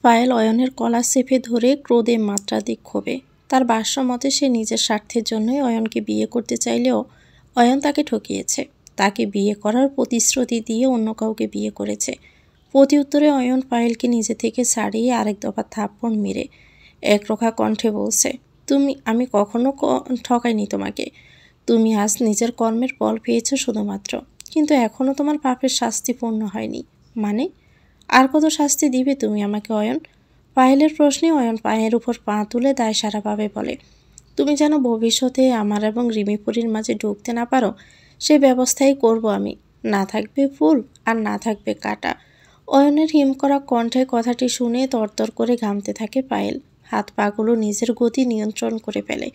পায়েল অয়নের কলার চেপে ধরে ক্রোধে মাত্রাধিক ক্ষোভে। তার ভাষ্য মতে সে নিজের স্বার্থের জন্যই অয়নকে বিয়ে করতে চাইলেও অয়ন তাকে ঠকিয়েছে। তাকে বিয়ে করার প্রতিশ্রুতি দিয়ে অন্য কাউকে বিয়ে করেছে। প্রতি উত্তরে অয়ন পায়েলকে নিজে থেকে ছাড়িয়ে আরেক দফা থাপ্পড় মেরে একরোখা কণ্ঠে বলছে, আমি কখনো ঠকাইনি তোমাকে। তুমি আজ নিজের কর্মের ফল পেয়েছ শুধুমাত্র, কিন্তু এখনও তোমার পাপের শাস্তি পূর্ণ হয়নি। মানে আর কত শাস্তি দিবে তুমি আমাকে অয়ন? পায়েলের প্রশ্নে অয়ন পায়ের উপর পা তুলে দায়সারাভাবে বলে, তুমি যেন ভবিষ্যতে আমার এবং রিমিপুরীর মাঝে ঢুকতে না পারো সে ব্যবস্থাই করব আমি। না থাকবে ফুল আর না থাকবে কাটা। অয়নের হিম করা কণ্ঠে কথাটি শুনে তরতর করে ঘামতে থাকে পায়েল। হাত পাগুলো নিজের গতি নিয়ন্ত্রণ করে ফেলে।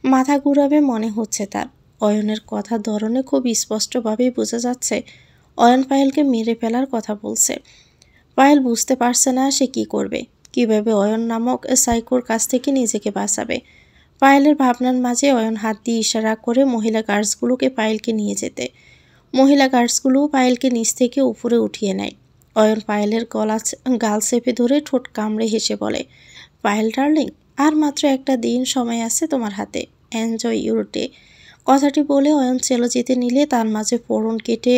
মাথা ঘুরাবে মনে হচ্ছে তার। অয়নের কথার ধরনে খুব স্পষ্টভাবেই বোঝা যাচ্ছে অয়ন পায়েলকে মেরে ফেলার কথা বলছে। পায়েল বুঝতে পারছে না সে কি করবে, কিভাবে অয়ন নামক সাইকোর কাছ থেকে নিজেকে বাঁচাবে। পায়েলের ভাবনার মাঝে অয়ন হাত দিয়ে ইশারা করে মহিলা গার্ডসগুলোকে পায়েলকে নিয়ে যেতে। মহিলা গার্ডসগুলো পায়েলকে নিচ থেকে উপরে উঠিয়ে নেয়। অয়ন পায়েলের গাল চেপে ধরে ঠোঁট কামড়ে হেসে বলে, পায়েল ডার্লিং, আর মাত্র একটা দিন সময় আছে তোমার হাতে। Enjoy your day. কথাটি বলে অয়ন চলে যেতে নিলে তার মাঝে ফোড়ন কেটে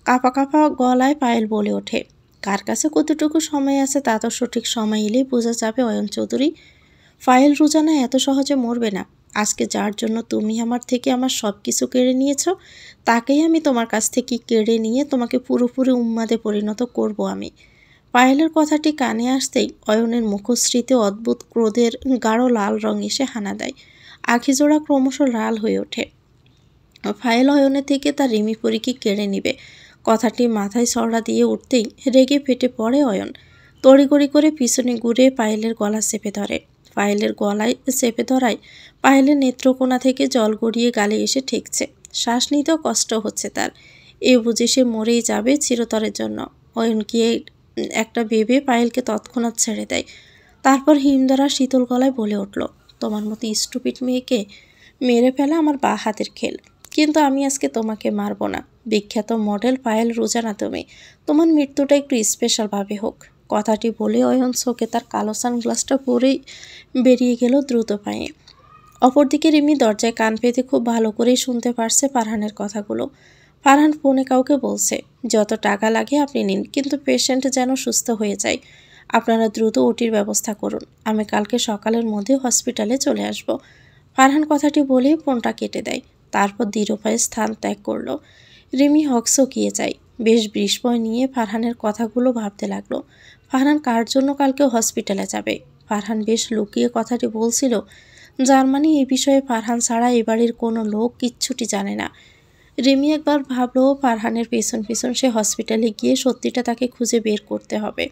কাঁপা কাঁপা গলায় পায়েল বলে ওঠে, কার কাছে কতটুকু সময় আছে তা তো সঠিক সময় এলেই বোঝা যাবে অয়ন চৌধুরী। পায়েল রুজানা এত সহজে মরবে না। আজকে যার জন্য তুমি আমার থেকে আমার সব কিছু কেড়ে নিয়েছ, তাকেই আমি তোমার কাছ থেকে কেড়ে নিয়ে তোমাকে পুরোপুরি উন্মাদে পরিণত করব আমি। পায়েলের কথাটি কানে আসতেই অয়নের মুখশ্রীতে অদ্ভুত ক্রোধের গাঢ় লাল রং এসে হানা দেয়। আখিজোড়া ক্রমশ লাল হয়ে ওঠে। পায়েল অয়নের থেকে তার রিমিপুরীকে কেড়ে নিবে কথাটি মাথায় ছড়া দিয়ে উঠতেই রেগে ফেটে পড়ে অয়ন। তড়িঘড়ি করে পিছনে ঘুরে পায়েলের গলা চেপে ধরে। পায়েলের গলায় চেপে ধরায় পায়েলের নেত্রকোনা থেকে জল গড়িয়ে গালে এসে ঠেকছে। শ্বাস নিতেও কষ্ট হচ্ছে তার। এ বুঝে সে মরেই যাবে চিরতরের জন্য। অয়ন গিয়ে একটা ভেবে পায়েলকে তৎক্ষণাৎ ছেড়ে দেয়। তারপর হিমধরা শীতল গলায় বলে উঠল, তোমার মতো স্টুপিড মেয়েকে মেরে ফেলা আমার বা হাতের খেল, কিন্তু আমি আজকে তোমাকে মারব না। বিখ্যাত মডেল পায়েল রুজানা তুমি, তোমার মৃত্যুটা একটু স্পেশালভাবে হোক। কথাটি বলে অয়ন চোখে তার কালো সানগ্লাসটা পরেই বেরিয়ে গেল দ্রুত পায়ে। অপরদিকে রিমি দরজায় কান পেতে খুব ভালো করেই শুনতে পারছে ফারহানের কথাগুলো। ফারহান ফোনে কাউকে বলছে, যত টাকা লাগে আপনি নিন, কিন্তু পেশেন্ট যেন সুস্থ হয়ে যায়। আপনারা দ্রুত ওটির ব্যবস্থা করুন, আমি কালকে সকালের মধ্যে হসপিটালে চলে আসব। ফারহান কথাটি বলেই ফোনটা কেটে দেয়। তারপর দৃঢ়পায়ে স্থান ত্যাগ করল। রিমি হকচকিয়ে যায়। বেশ বিস্ময় নিয়ে ফারহানের কথাগুলো ভাবতে লাগলো। ফারহান কার জন্য কালকে হসপিটালে যাবে? ফারহান বেশ লুকিয়ে কথাটি বলছিল, যার মানে এই বিষয়ে ফারহান ছাড়া এ বাড়ির কোনো লোক কিচ্ছুটি জানে না। রিমি একবার ভাবলো ফারহানের পেছন পেছন সে হসপিটালে গিয়ে সত্যিটা তাকে খুঁজে বের করতে হবে।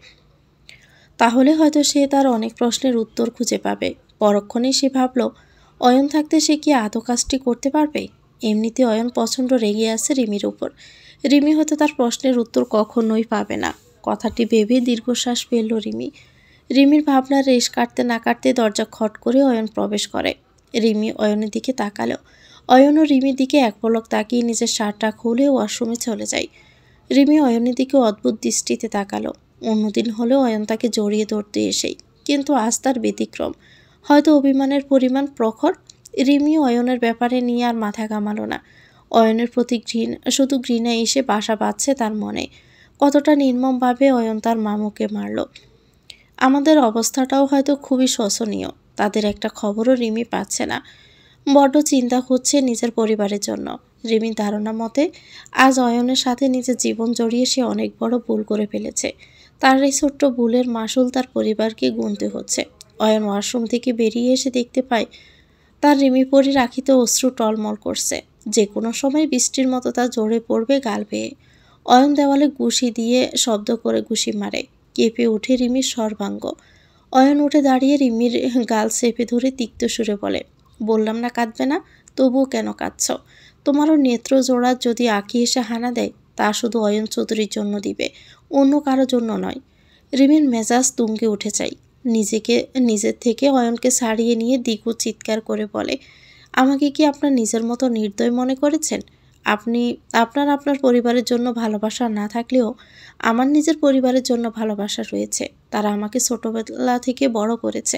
তাহলে হয়তো সে তার অনেক প্রশ্নের উত্তর খুঁজে পাবে। পরক্ষণেই সে ভাবল, অয়ন থাকতে সে কি আদৌ কাজটি করতে পারবে? এমনিতে অয়ন প্রচণ্ড রেগে আছে রিমির উপর। রিমি হয়তো তার প্রশ্নের উত্তর কখনোই পাবে না। কথাটি ভেবে দীর্ঘশ্বাস ফেলল রিমি। রিমির ভাবনার রেশ কাটতে না কাটতে দরজা খট করে অয়ন প্রবেশ করে। রিমি অয়নের দিকে তাকালো। অয়নও রিমির দিকে এক পলক তাকিয়ে নিজের শার্টটা খুলে ওয়াশরুমে চলে যায়। রিমি অয়নের দিকে অদ্ভুত দৃষ্টিতে তাকালো। অন্যদিন হলেও অয়ন তাকে জড়িয়ে ধরতে এসেই, কিন্তু আজ তার ব্যতিক্রম। হয়তো অভিমানের পরিমাণ প্রখর। রিমি অয়নের ব্যাপারে নিয়ে আর মাথা ঘামালো না। অয়নের প্রতি শুধু ঘৃণা এসে বাসা বাঁধছে তার মনে। কতটা নির্মমভাবে অয়ন তার মামুকে মারল। আমাদের অবস্থাটাও হয়তো খুবই শোচনীয়। তাদের একটা খবরও রিমি পাচ্ছে না। বড্ড চিন্তা হচ্ছে নিজের পরিবারের জন্য। রিমির ধারণা মতে আজ অয়নের সাথে নিজের জীবন জড়িয়ে সে অনেক বড় ভুল করে ফেলেছে। তার এই ছোট্ট ভুলের মাসুল তার পরিবারকে গুনতে হচ্ছে। অয়ন ওয়াশরুম থেকে বেরিয়ে এসে দেখতে পায় তার রিমি পরীর আখিতে অশ্রু টলমল করছে। যে কোনো সময় বৃষ্টির মতো তা ঝরে পড়বে গাল বেয়ে। অয়ন দেওয়ালে ঘুষি দিয়ে শব্দ করে ঘুষি মারে। কেঁপে ওঠে রিমির সর্বাঙ্গ। অয়ন উঠে দাঁড়িয়ে রিমির গাল চেপে ধরে তিক্ত সুরে বলে, বললাম না কাঁদবে না, তবুও কেন কাঁদছ? তোমারও নেত্র জোড়া যদি আঁকি এসে হানা দেয় তা শুধু অয়ন চৌধুরীর জন্য দিবে, অন্য কারো জন্য নয়। রিমির মেজাজ তুঙ্গে উঠে যায়। নিজের থেকে অয়নকে ছাড়িয়ে নিয়ে দ্বিগুণ চিৎকার করে বলে, আমাকে কি আপনার নিজের মতো নির্দয় মনে করেছেন? আপনি আপনার পরিবারের জন্য ভালোবাসা না থাকলেও আমার নিজের পরিবারের জন্য ভালোবাসা রয়েছে। তারা আমাকে ছোটবেলা থেকে বড় করেছে।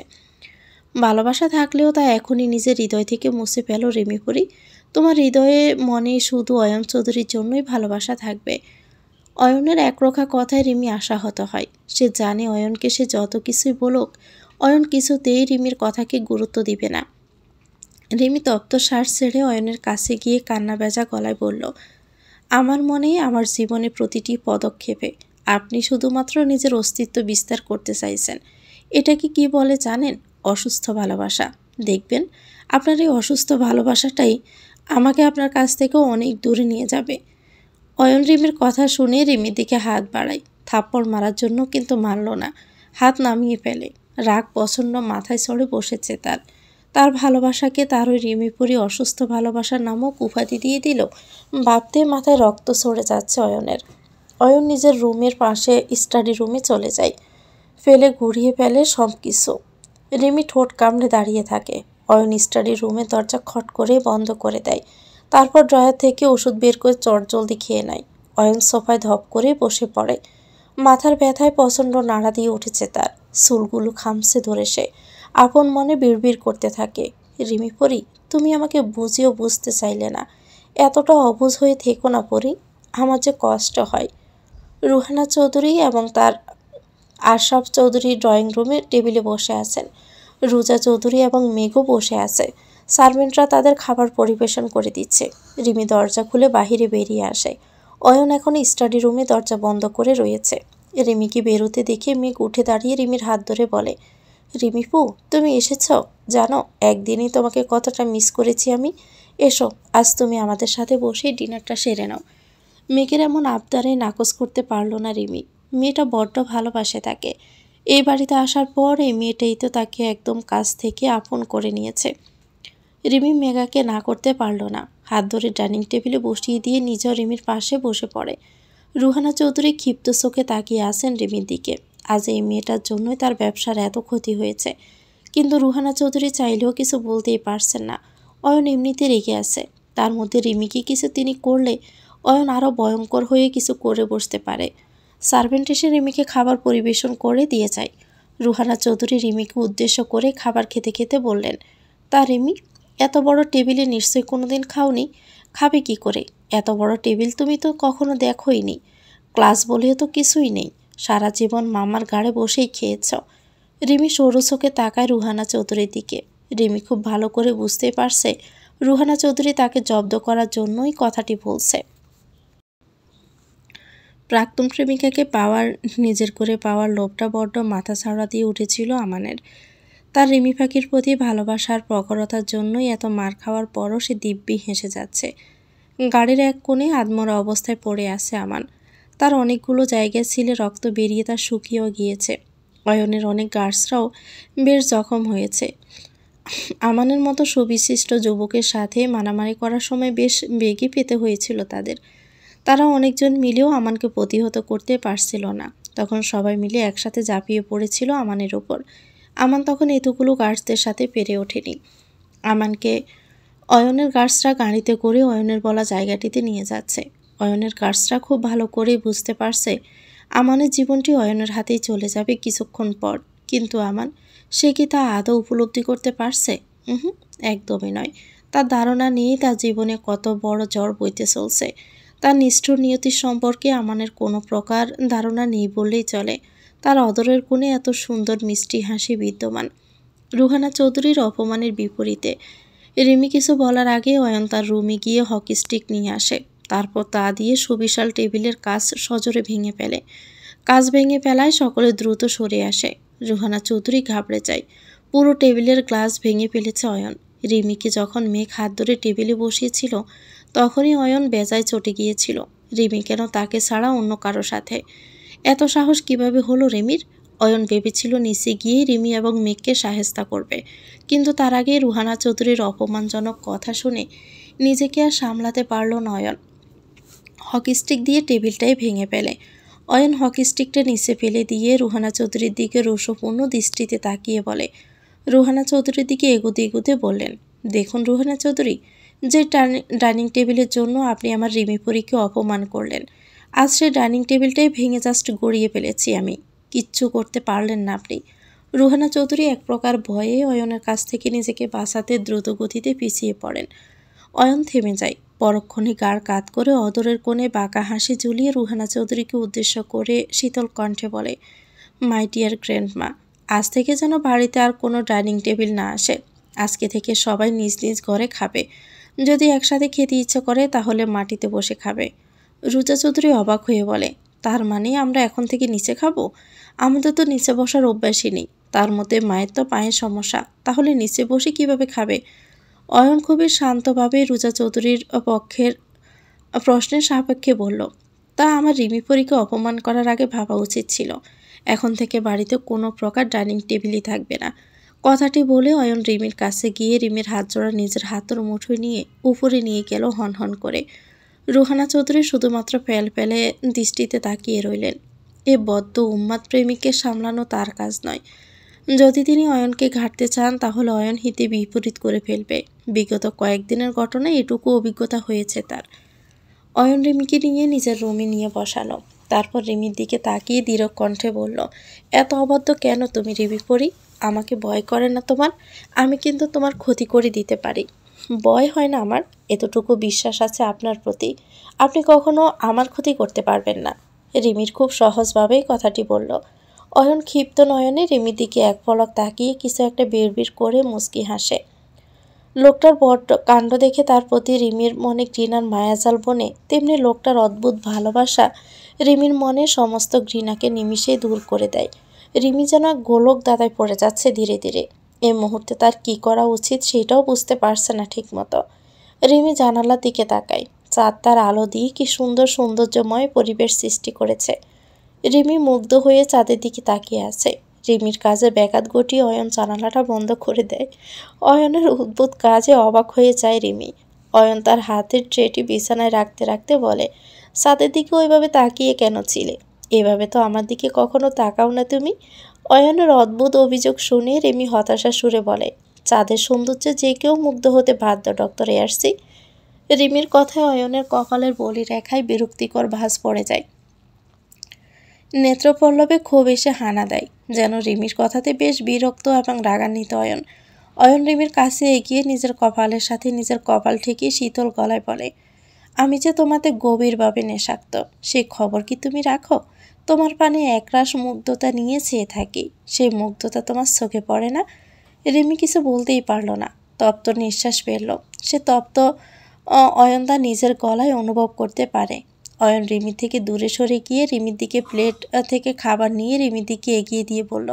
ভালোবাসা থাকলেও তা এখনই নিজের হৃদয় থেকে মুছে ফেলো রিমিপুরি। তোমার হৃদয়ে মনে শুধু অয়ন চৌধুরীর জন্যই ভালোবাসা থাকবে। অয়নের একরোখা কথায় রিমি আশাহত হয়। সে জানে অয়নকে সে যত কিছুই বলুক, অয়ন কিছুতেই রিমির কথাকে গুরুত্ব দিবে না। রিমি তপ্ত শ্বাস ছেড়ে অয়নের কাছে গিয়ে কান্না ভেজা গলায় বলল, আমার মনে আমার জীবনে প্রতিটি পদক্ষেপে আপনি শুধুমাত্র নিজের অস্তিত্ব বিস্তার করতে চাইছেন। এটাকে কি বলে জানেন? অসুস্থ ভালোবাসা। দেখবেন আপনার এই অসুস্থ ভালোবাসাটাই আমাকে আপনার কাছ থেকেও অনেক দূরে নিয়ে যাবে। অয়ন রিমির কথা শুনে রিমির দিকে হাত বাড়ায়, থাপ্পড় মারার জন্য, কিন্তু মারল না। হাত নামিয়ে ফেলে। রাগ প্রচণ্ড মাথায় চড়ে বসেছে তার। তার ভালোবাসাকে তার ওই রিমিপুরি অসুস্থ ভালোবাসার নামক উপাধি দিয়ে দিল। ভাবতে মাথায় রক্ত সরে যাচ্ছে অয়নের। অয়ন নিজের রুমের পাশে স্টাডি রুমে চলে যায়, ফেলে ঘুরিয়ে ফেলে সব কিছু। রিমি ঠোঁট কামড়ে দাঁড়িয়ে থাকে। অয়ন স্টাডি রুমের দরজা খট করে বন্ধ করে দেয়। তারপর ড্রয়ার থেকে ওষুধ বের করে চটজলদি খেয়ে নেয়। অয়ন সোফায় ধপ করে বসে পড়ে। মাথার ব্যথায় প্রচণ্ড নাড়া দিয়ে উঠেছে তার। চুলগুলো খামছে ধরে সে আপন মনে বিড়বিড় করতে থাকে, রিমি পরি, তুমি আমাকে বুঝিয়েও বুঝতে চাইলে না। এতটা অবুঝ হয়ে থেকো না পরি, আমার যে কষ্ট হয়। রুহানা চৌধুরী এবং তার আশরাফ চৌধুরী ড্রয়িং রুমে টেবিলে বসে আছেন। রুজা চৌধুরী এবং মেঘও বসে আছে। সার্ভেন্টরা তাদের খাবার পরিবেশন করে দিচ্ছে। রিমি দরজা খুলে বাহিরে বেরিয়ে আসে। অয়ন এখন স্টাডি রুমে দরজা বন্ধ করে রয়েছে। রিমিকে বেরোতে দেখে মেঘ উঠে দাঁড়িয়ে রিমির হাত ধরে বলে, রিমিপু, তুমি এসেছ? জানো একদিনই তোমাকে কতটা মিস করেছি আমি। এসো, আজ তুমি আমাদের সাথে বসে ডিনারটা সেরে নাও। মেঘের এমন আবদারে নাকচ করতে পারল না রিমি। মেয়েটা বড্ড ভালোবাসে তাকে। এই বাড়িতে আসার পর এই মেয়েটাই তো তাকে একদম কাছ থেকে আপন করে নিয়েছে। রিমি মেঘাকে না করতে পারল না। হাত ধরে ডাইনিং টেবিলে বসিয়ে দিয়ে নিজেও রিমির পাশে বসে পড়ে। রুহানা চৌধুরী ক্ষিপ্ত চোখে তাকিয়ে আছেন রিমির দিকে। আজ এই মেয়েটার জন্যই তার ব্যবসার এত ক্ষতি হয়েছে। কিন্তু রুহানা চৌধুরী চাইলেও কিছু বলতেই পারছেন না। অয়ন এমনিতে রেগে আছে। তার মধ্যে রিমিকে কিছু তিনি করলে অয়ন আরও ভয়ঙ্কর হয়ে কিছু করে বসতে পারে। সার্ভেন্ট এসে রিমিকে খাবার পরিবেশন করে দিয়ে যায়। রুহানা চৌধুরী রিমিকে উদ্দেশ্য করে খাবার খেতে খেতে বললেন, তা রিমি, এত বড় টেবিলে নিশ্চয়ই কোনোদিন খাওনি। খাবে কি করে? এত বড় টেবিল তুমি তো কখনো দেখোইনি। ক্লাস বলেও তো কিছুই নেই। সারা জীবন মামার গাড়ে বসেই খেয়েছ। রিমি সরু চোখে তাকায় রুহানা চৌধুরীর দিকে। রিমি খুব ভালো করে বুঝতেই পারছে রুহানা চৌধুরী তাকে জব্দ করার জন্যই কথাটি বলছে। প্রাক্তন প্রেমিকাকে নিজের করে পাওয়ার লোভটা বড্ড মাথা ছাড়া দিয়ে উঠেছিল আমানের। তার রিমি পাখির প্রতি ভালোবাসার প্রখরতার জন্যই এত মার খাওয়ার পরও সে দিব্যি হেসে যাচ্ছে। গাড়ির এক কোণে আধমরা অবস্থায় পড়ে আছে আমান। তার অনেকগুলো জায়গায় ছিলে রক্ত বেরিয়ে তার শুকিয়েও গিয়েছে। অয়নের অনেক গার্ডসরাও বেশ জখম হয়েছে। আমানের মতো সুবিশিষ্ট যুবকের সাথে মারামারি করার সময় বেশ বেগে পেতে হয়েছিল তাদের। তারা অনেকজন মিলেও আমানকে প্রতিহত করতে পারছিল না। তখন সবাই মিলে একসাথে ঝাঁপিয়ে পড়েছিল আমানের ওপর। আমান তখন এতগুলো গার্ডসদের সাথে পেরে ওঠেনি। আমানকে অয়নের গার্ডসরা গাড়িতে করে অয়নের বলা জায়গাটিতে নিয়ে যাচ্ছে। অয়নের গার্ডসরা খুব ভালো করেই বুঝতে পারছে আমানের জীবনটি অয়নের হাতেই চলে যাবে কিছুক্ষণ পর। কিন্তু আমান, সে কি তা আদৌ উপলব্ধি করতে পারছে? একদমই নয়। তার ধারণা নেই তার জীবনে কত বড় ঝড় বইতে চলছে। তার নিষ্ঠুর নিয়তির সম্পর্কে আমানের কোনো প্রকার ধারণা নেই বললেই চলে। তার অদরের কোণে এত সুন্দর মিষ্টি হাসি বিদ্যমান। রুহানা চৌধুরীর অপমানের বিপরীতে রিমি কিছু বলার আগে অয়ন তার রুমে গিয়ে হকি স্টিক নিয়ে আসে। তারপর তা দিয়ে সুবিশাল টেবিলের কাজ সজোরে ভেঙে ফেলে। কাজ ভেঙে ফেলায় সকলে দ্রুত সরে আসে। রুহানা চৌধুরী ঘাবড়ে যায়। পুরো টেবিলের গ্লাস ভেঙে ফেলেছে অয়ন। রিমিকে যখন মেঘ হাত ধরে টেবিলে বসিয়েছিল তখনই অয়ন বেজায় চটে গিয়েছিল। রিমি কেন তাকে ছাড়া অন্য কারো সাথে? এত সাহস কিভাবে হলো রিমির? অয়ন ভেবেছিল নিচে গিয়ে রিমি এবং মেঘকে সাহেস্তা করবে। কিন্তু তার আগে রুহানা চৌধুরীর অপমানজনক কথা শুনে নিজেকে আর সামলাতে পারল না অয়ন। হকি স্টিক দিয়ে টেবিলটাই ভেঙে ফেলে। অয়ন হকি স্টিকটা নিচে ফেলে দিয়ে রুহানা চৌধুরীর দিকে রোষপূর্ণ দৃষ্টিতে তাকিয়ে বলে। রুহানা চৌধুরীর দিকে এগোতে এগোতে বললেন, দেখুন রুহানা চৌধুরী, যে ডাইনিং টেবিলের জন্য আপনি আমার রিমিপরিকে অপমান করলেন, আজ সেই ডাইনিং টেবিলটাই ভেঙে জাস্ট গড়িয়ে ফেলেছি আমি। কিচ্ছু করতে পারলেন না আপনি। রুহানা চৌধুরী এক প্রকার ভয়ে অয়নের কাছ থেকে নিজেকে বাঁচাতে দ্রুত গতিতে পিছিয়ে পড়েন। অয়ন থেমে যায়। পরক্ষণে গাড় কাত করে অদরের কোণে বাঁকা হাসি ঝুলিয়ে রুহানা চৌধুরীকে উদ্দেশ্য করে শীতল কণ্ঠে বলে, মাই ডিয়ার গ্র্যান্ডমা, আজ থেকে যেন বাড়িতে আর কোনো ডাইনিং টেবিল না আসে। আজকে থেকে সবাই নিজ নিজ ঘরে খাবে। যদি একসাথে খেতে ইচ্ছে করে তাহলে মাটিতে বসে খাবে। রুজা চৌধুরী অবাক হয়ে বলে, তার মানে আমরা এখন থেকে নিচে খাবো? আমাদের তো নিচে বসার অভ্যাসই নেই। তার মধ্যে মায়ের তো পায়ের সমস্যা, তাহলে নিচে বসে কিভাবে খাবে? অয়ন খুবই শান্তভাবে রুজা চৌধুরীর পক্ষের প্রশ্নের সাপেক্ষে বলল, তা আমার রিমিপরিকে অপমান করার আগে ভাবা উচিত ছিল। এখন থেকে বাড়িতে কোনো প্রকার ডাইনিং টেবিলই থাকবে না। কথাটি বলে অয়ন রিমির কাছে গিয়ে রিমির হাত জোড়া নিজের হাতের মুঠোয় নিয়ে উপরে নিয়ে গেল হন হন করে। রুহানা চৌধুরী শুধুমাত্র ফেলে দৃষ্টিতে তাকিয়ে রইলেন। এ বদ্ধ উন্মাদ প্রেমিককে সামলানো তার কাজ নয়। যদি তিনি অয়নকে ঘাঁটতে চান তাহলে অয়ন হিতে বিপরীত করে ফেলবে। বিগত কয়েকদিনের ঘটনায় এটুকু অভিজ্ঞতা হয়েছে তার। অয়ন রিমিকে নিয়ে নিজের রুমে নিয়ে বসানো। তারপর রিমির দিকে তাকিয়ে দৃঢ় কণ্ঠে বলল, এত অবাধ্য কেন তুমি রিমিপরি? আমাকে ভয় করে না তোমার? আমি কিন্তু তোমার ক্ষতি করে দিতে পারি। ভয় হয় না আমার, এতটুকু বিশ্বাস আছে আপনার প্রতি। আপনি কখনো আমার ক্ষতি করতে পারবেন না। রিমির খুব সহজভাবেই কথাটি বলল। অয়ন ক্ষিপ্ত নয়নে রিমির দিকে এক পলক তাকিয়ে কিছু একটা বিড়বিড় করে মুচকি হাসে। লোকটার বড্ড কাণ্ড দেখে তার প্রতি রিমির মনে ঘৃণার মায়াজাল বনে, তেমনি লোকটার অদ্ভুত ভালোবাসা রিমির মনে সমস্ত ঘৃণাকে নিমিষেই দূর করে দেয়। রিমি যেন গোলক দাদায় পড়ে যাচ্ছে ধীরে ধীরে। এই মুহূর্তে তার কি করা উচিত সেটাও বুঝতে পারছে না ঠিকমতো। রিমি জানালার দিকে তাকায়। চাঁদ তার আলো দিয়ে কি সুন্দর সৌন্দর্যময় পরিবেশ সৃষ্টি করেছে। রিমি মুগ্ধ হয়ে চাঁদের দিকে তাকিয়ে আছে। রিমির কাজে ব্যাঘাত ঘটিয়ে অয়ন জানালাটা বন্ধ করে দেয়। অয়নের অদ্ভুত কাজে অবাক হয়ে যায় রিমি। অয়ন তার হাতের ট্রেটি বিছানায় রাখতে রাখতে বলে, চাঁদের দিকে ওইভাবে তাকিয়ে কেন ছিলে? এভাবে তো আমার দিকে কখনো তাকাও না তুমি। অয়নের অদ্ভুত অভিযোগ শুনে রিমি হতাশা সুরে বলে, চাঁদের সৌন্দর্যে যে কেউ মুগ্ধ হতে বাধ্য ডক্টর এয়ারসি। রিমির কথায় অয়নের কপালের বলি রেখায় বিরক্তিকর ভাঁজ পড়ে যায়। নেত্রপল্লবে ক্ষোভ এসে হানা দেয়। যেন রিমির কথাতে বেশ বিরক্ত এবং রাগান্বিত অয়ন। অয়ন রিমির কাছে এগিয়ে নিজের কপালের সাথে নিজের কপাল ঠেকিয়ে শীতল গলায় বলে, আমি যে তোমাতে গভীরভাবে নেশাক্ত, সেই খবর কি তুমি রাখো? তোমার পানে একরাশ মুগ্ধতা নিয়ে চেয়ে থাকি। সেই মুগ্ধতা তোমার চোখে পড়ে না? রিমি কিছু বলতেই পারল না। তপ্ত নিঃশ্বাস ফেলল। সে তপ্ত অয়নদা নিজের গলায় অনুভব করতে পারে। অয়ন রিমির থেকে দূরে সরে গিয়ে রিমির দিকে প্লেট থেকে খাবার নিয়ে রিমির দিকে এগিয়ে দিয়ে বলল,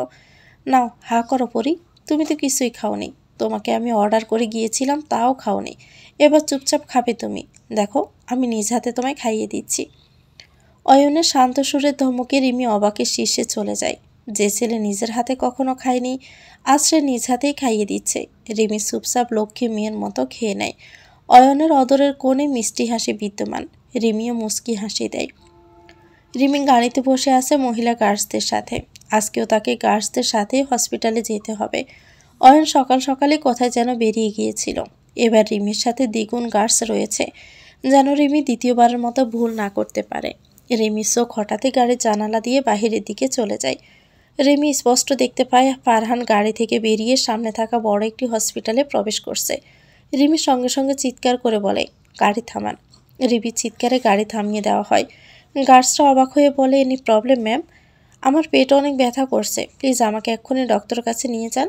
নাও হা করো পরি, তুমি তো কিছুই খাওনি। তোমাকে আমি অর্ডার করে গিয়েছিলাম, তাও খাওনি। এবার চুপচাপ খাবে তুমি। দেখো আমি নিজ হাতে তোমায় খাইয়ে দিচ্ছি। অয়নের শান্ত সুরের ধমকে রিমি অবাকের শীর্ষে চলে যায়। যে ছেলে নিজের হাতে কখনো খায়নি, আজ সে নিজ হাতেই খাইয়ে দিচ্ছে। রিমি চুপচাপ লক্ষ্মী মেয়ের মতো খেয়ে নেয়। অয়নের অদরের কোণে মিষ্টি হাসি বিদ্যমান। রিমিও মুচকি হাসি দেয়। রিমি গাড়িতে বসে আছে মহিলা গার্ডসদের সাথে। আজকেও তাকে গার্ডসদের সাথে হসপিটালে যেতে হবে। অয়ন সকাল সকালে কোথায় যেন বেরিয়ে গিয়েছিল। এবার রিমির সাথে দ্বিগুণ গার্ডস রয়েছে, যেন রিমি দ্বিতীয়বারের মতো ভুল না করতে পারে। রিমির চোখ হঠাৎই গাড়ির জানালা দিয়ে বাহিরের দিকে চলে যায়। রিমি স্পষ্ট দেখতে পায় ফারহান গাড়ি থেকে বেরিয়ে সামনে থাকা বড় একটি হসপিটালে প্রবেশ করছে। রিমি সঙ্গে সঙ্গে চিৎকার করে বলে, গাড়ি থামান। রিমির চিৎকারে গাড়ি থামিয়ে দেওয়া হয়। গার্ডসরা অবাক হয়ে বলে, এনি প্রবলেম ম্যাম? আমার পেট অনেক ব্যথা করছে, প্লিজ আমাকে এক্ষুনি ডক্টরের কাছে নিয়ে যান।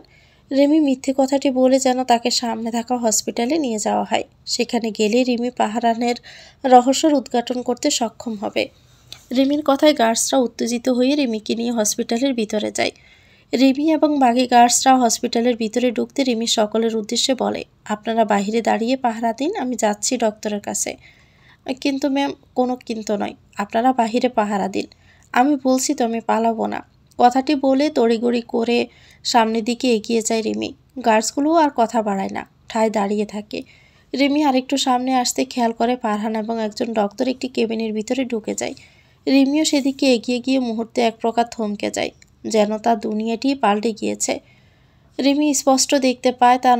রিমি মিথ্যে কথাটি বলে যেন তাকে সামনে থাকা হসপিটালে নিয়ে যাওয়া হয়। সেখানে গেলে রিমি পাহারানের রহস্যের উদ্ঘাটন করতে সক্ষম হবে। রিমির কথায় গার্ডসরা উত্তেজিত হয়ে রিমিকে নিয়ে হসপিটালের ভিতরে যায়। রিমি এবং বাকি গার্ডসরা হসপিটালের ভিতরে ঢুকতে রিমি সকলের উদ্দেশ্যে বলে, আপনারা বাইরে দাঁড়িয়ে পাহারা দিন, আমি যাচ্ছি ডক্টরের কাছে। কিন্তু ম্যাম, কোনো কিন্তু নয়, আপনারা বাহিরে পাহারা দিন। আমি বলছি তো আমি পালাবো না। কথাটি বলে তড়িঘড়ি করে সামনের দিকে এগিয়ে যায় রিমি। গার্ডসগুলো আর কথা বাড়ায় না, ঠায় দাঁড়িয়ে থাকে। রিমি আরেকটু সামনে আসতে খেয়াল করে ফারহান এবং একজন ডক্টর একটি কেবিনের ভিতরে ঢুকে যায়। রিমিও সেদিকে এগিয়ে গিয়ে মুহূর্তে এক প্রকার থমকে যায়, যেন তার দুনিয়াটি পাল্টে গিয়েছে। রিমি স্পষ্ট দেখতে পায় তার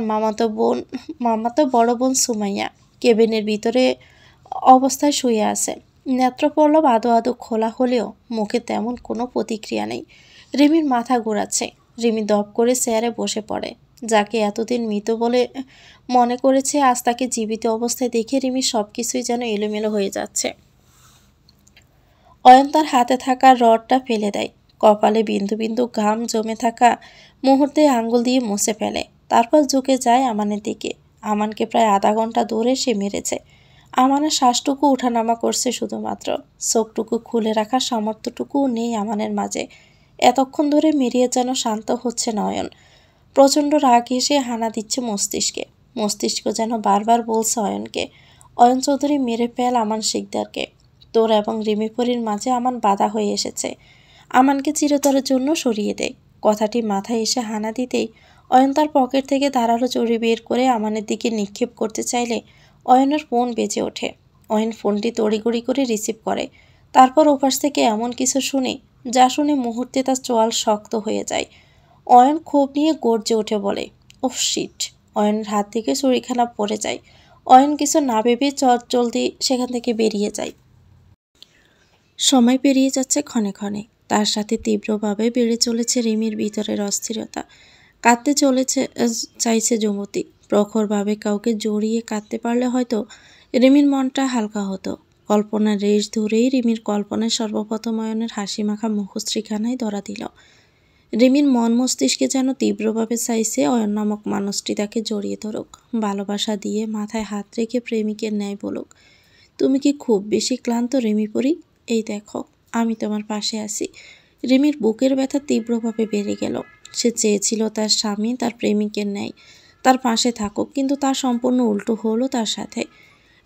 মামাতো বড় বোন সুমাইয়া। কেবিনের ভিতরে অবস্থায় শুয়ে আছে। নেত্রপল্লব আদো আদো খোলা হলেও মুখে তেমন কোনো প্রতিক্রিয়া নেই। রিমির মাথা ঘোরাচ্ছে। রিমি দপ করে চেয়ারে বসে পড়ে। যাকে এতদিন মৃত বলে মনে করেছে, আজ তাকে জীবিত অবস্থায় দেখে রিমির সব কিছুই যেন এলোমেলো হয়ে যাচ্ছে। অয়ন তার হাতে থাকা রডটা ফেলে দেয়। কপালে বিন্দু বিন্দু ঘাম জমে থাকা মুহূর্তে আঙ্গুল দিয়ে মুছে ফেলে। তারপর ঝুঁকে যায় আমানের দিকে। আমানকে প্রায় আধা ঘন্টা ধরে সে মেরেছে। আমানের শ্বাসটুকু উঠানামা করছে শুধুমাত্র। চোখটুকু খুলে রাখার সামর্থ্যটুকুও নেই আমানের মাঝে। এতক্ষণ ধরে মেরিয়ে যেন শান্ত হচ্ছে নয়ন। প্রচণ্ড রাগ এসে হানা দিচ্ছে মস্তিষ্কে। মস্তিষ্ক যেন বারবার বলছে অয়নকে, অয়ন চৌধুরী মেরে ফেল আমান শিকদারকে। তোর এবং রিমিপরির মাঝে আমান বাধা হয়ে এসেছে। আমানকে চিরতরের জন্য সরিয়ে দে। কথাটি মাথায় এসে হানা দিতেই অয়ন তার পকেট থেকে ধারালো ছুরি বের করে আমানের দিকে নিক্ষেপ করতে চাইলে অয়নের ফোন বেজে ওঠে। অয়ন ফোনটি তড়িঘড়ি করে রিসিভ করে। তারপর ওপাশ থেকে এমন কিছু শুনে, যা শুনে মুহূর্তে তার চোয়াল শক্ত হয়ে যায়। অয়ন ক্ষোভ নিয়ে গর্জে উঠে বলে, ওহ শিট। অয়নের হাত থেকে ছুরিখানা পড়ে যায়। অয়ন কিছু না ভেবে জলদি সেখান থেকে বেরিয়ে যায়। সময় পেরিয়ে যাচ্ছে ক্ষণে ক্ষণে। তার সাথে তীব্রভাবে বেড়ে চলেছে রিমির ভিতরের অস্থিরতা। কাঁদতে চাইছে যুবতী। প্রখরভাবে কাউকে জড়িয়ে কাঁদতে পারলে হয়তো রিমির মনটা হালকা হতো। কল্পনার রেশ ধরেই রিমির কল্পনায় সর্বপ্রথম অয়নের হাসি মাখা মুখশ্রীখানায় ধরা দিল। রিমির মন মস্তিষ্কে যেন তীব্রভাবে চাইছে অয়ন নামক মানুষটি তাকে জড়িয়ে ধরুক, ভালোবাসা দিয়ে মাথায় হাত রেখে প্রেমিকের ন্যায় বলুক, তুমি কি খুব বেশি ক্লান্ত রিমিপরি? এই দেখো, আমি তোমার পাশে আছি। রিমির বুকের ব্যথা তীব্রভাবে বেড়ে গেল। সে চেয়েছিল তার স্বামী তার প্রেমিকের ন্যায় তার পাশে থাকুক, কিন্তু তার সম্পূর্ণ উল্টো হলো তার সাথে।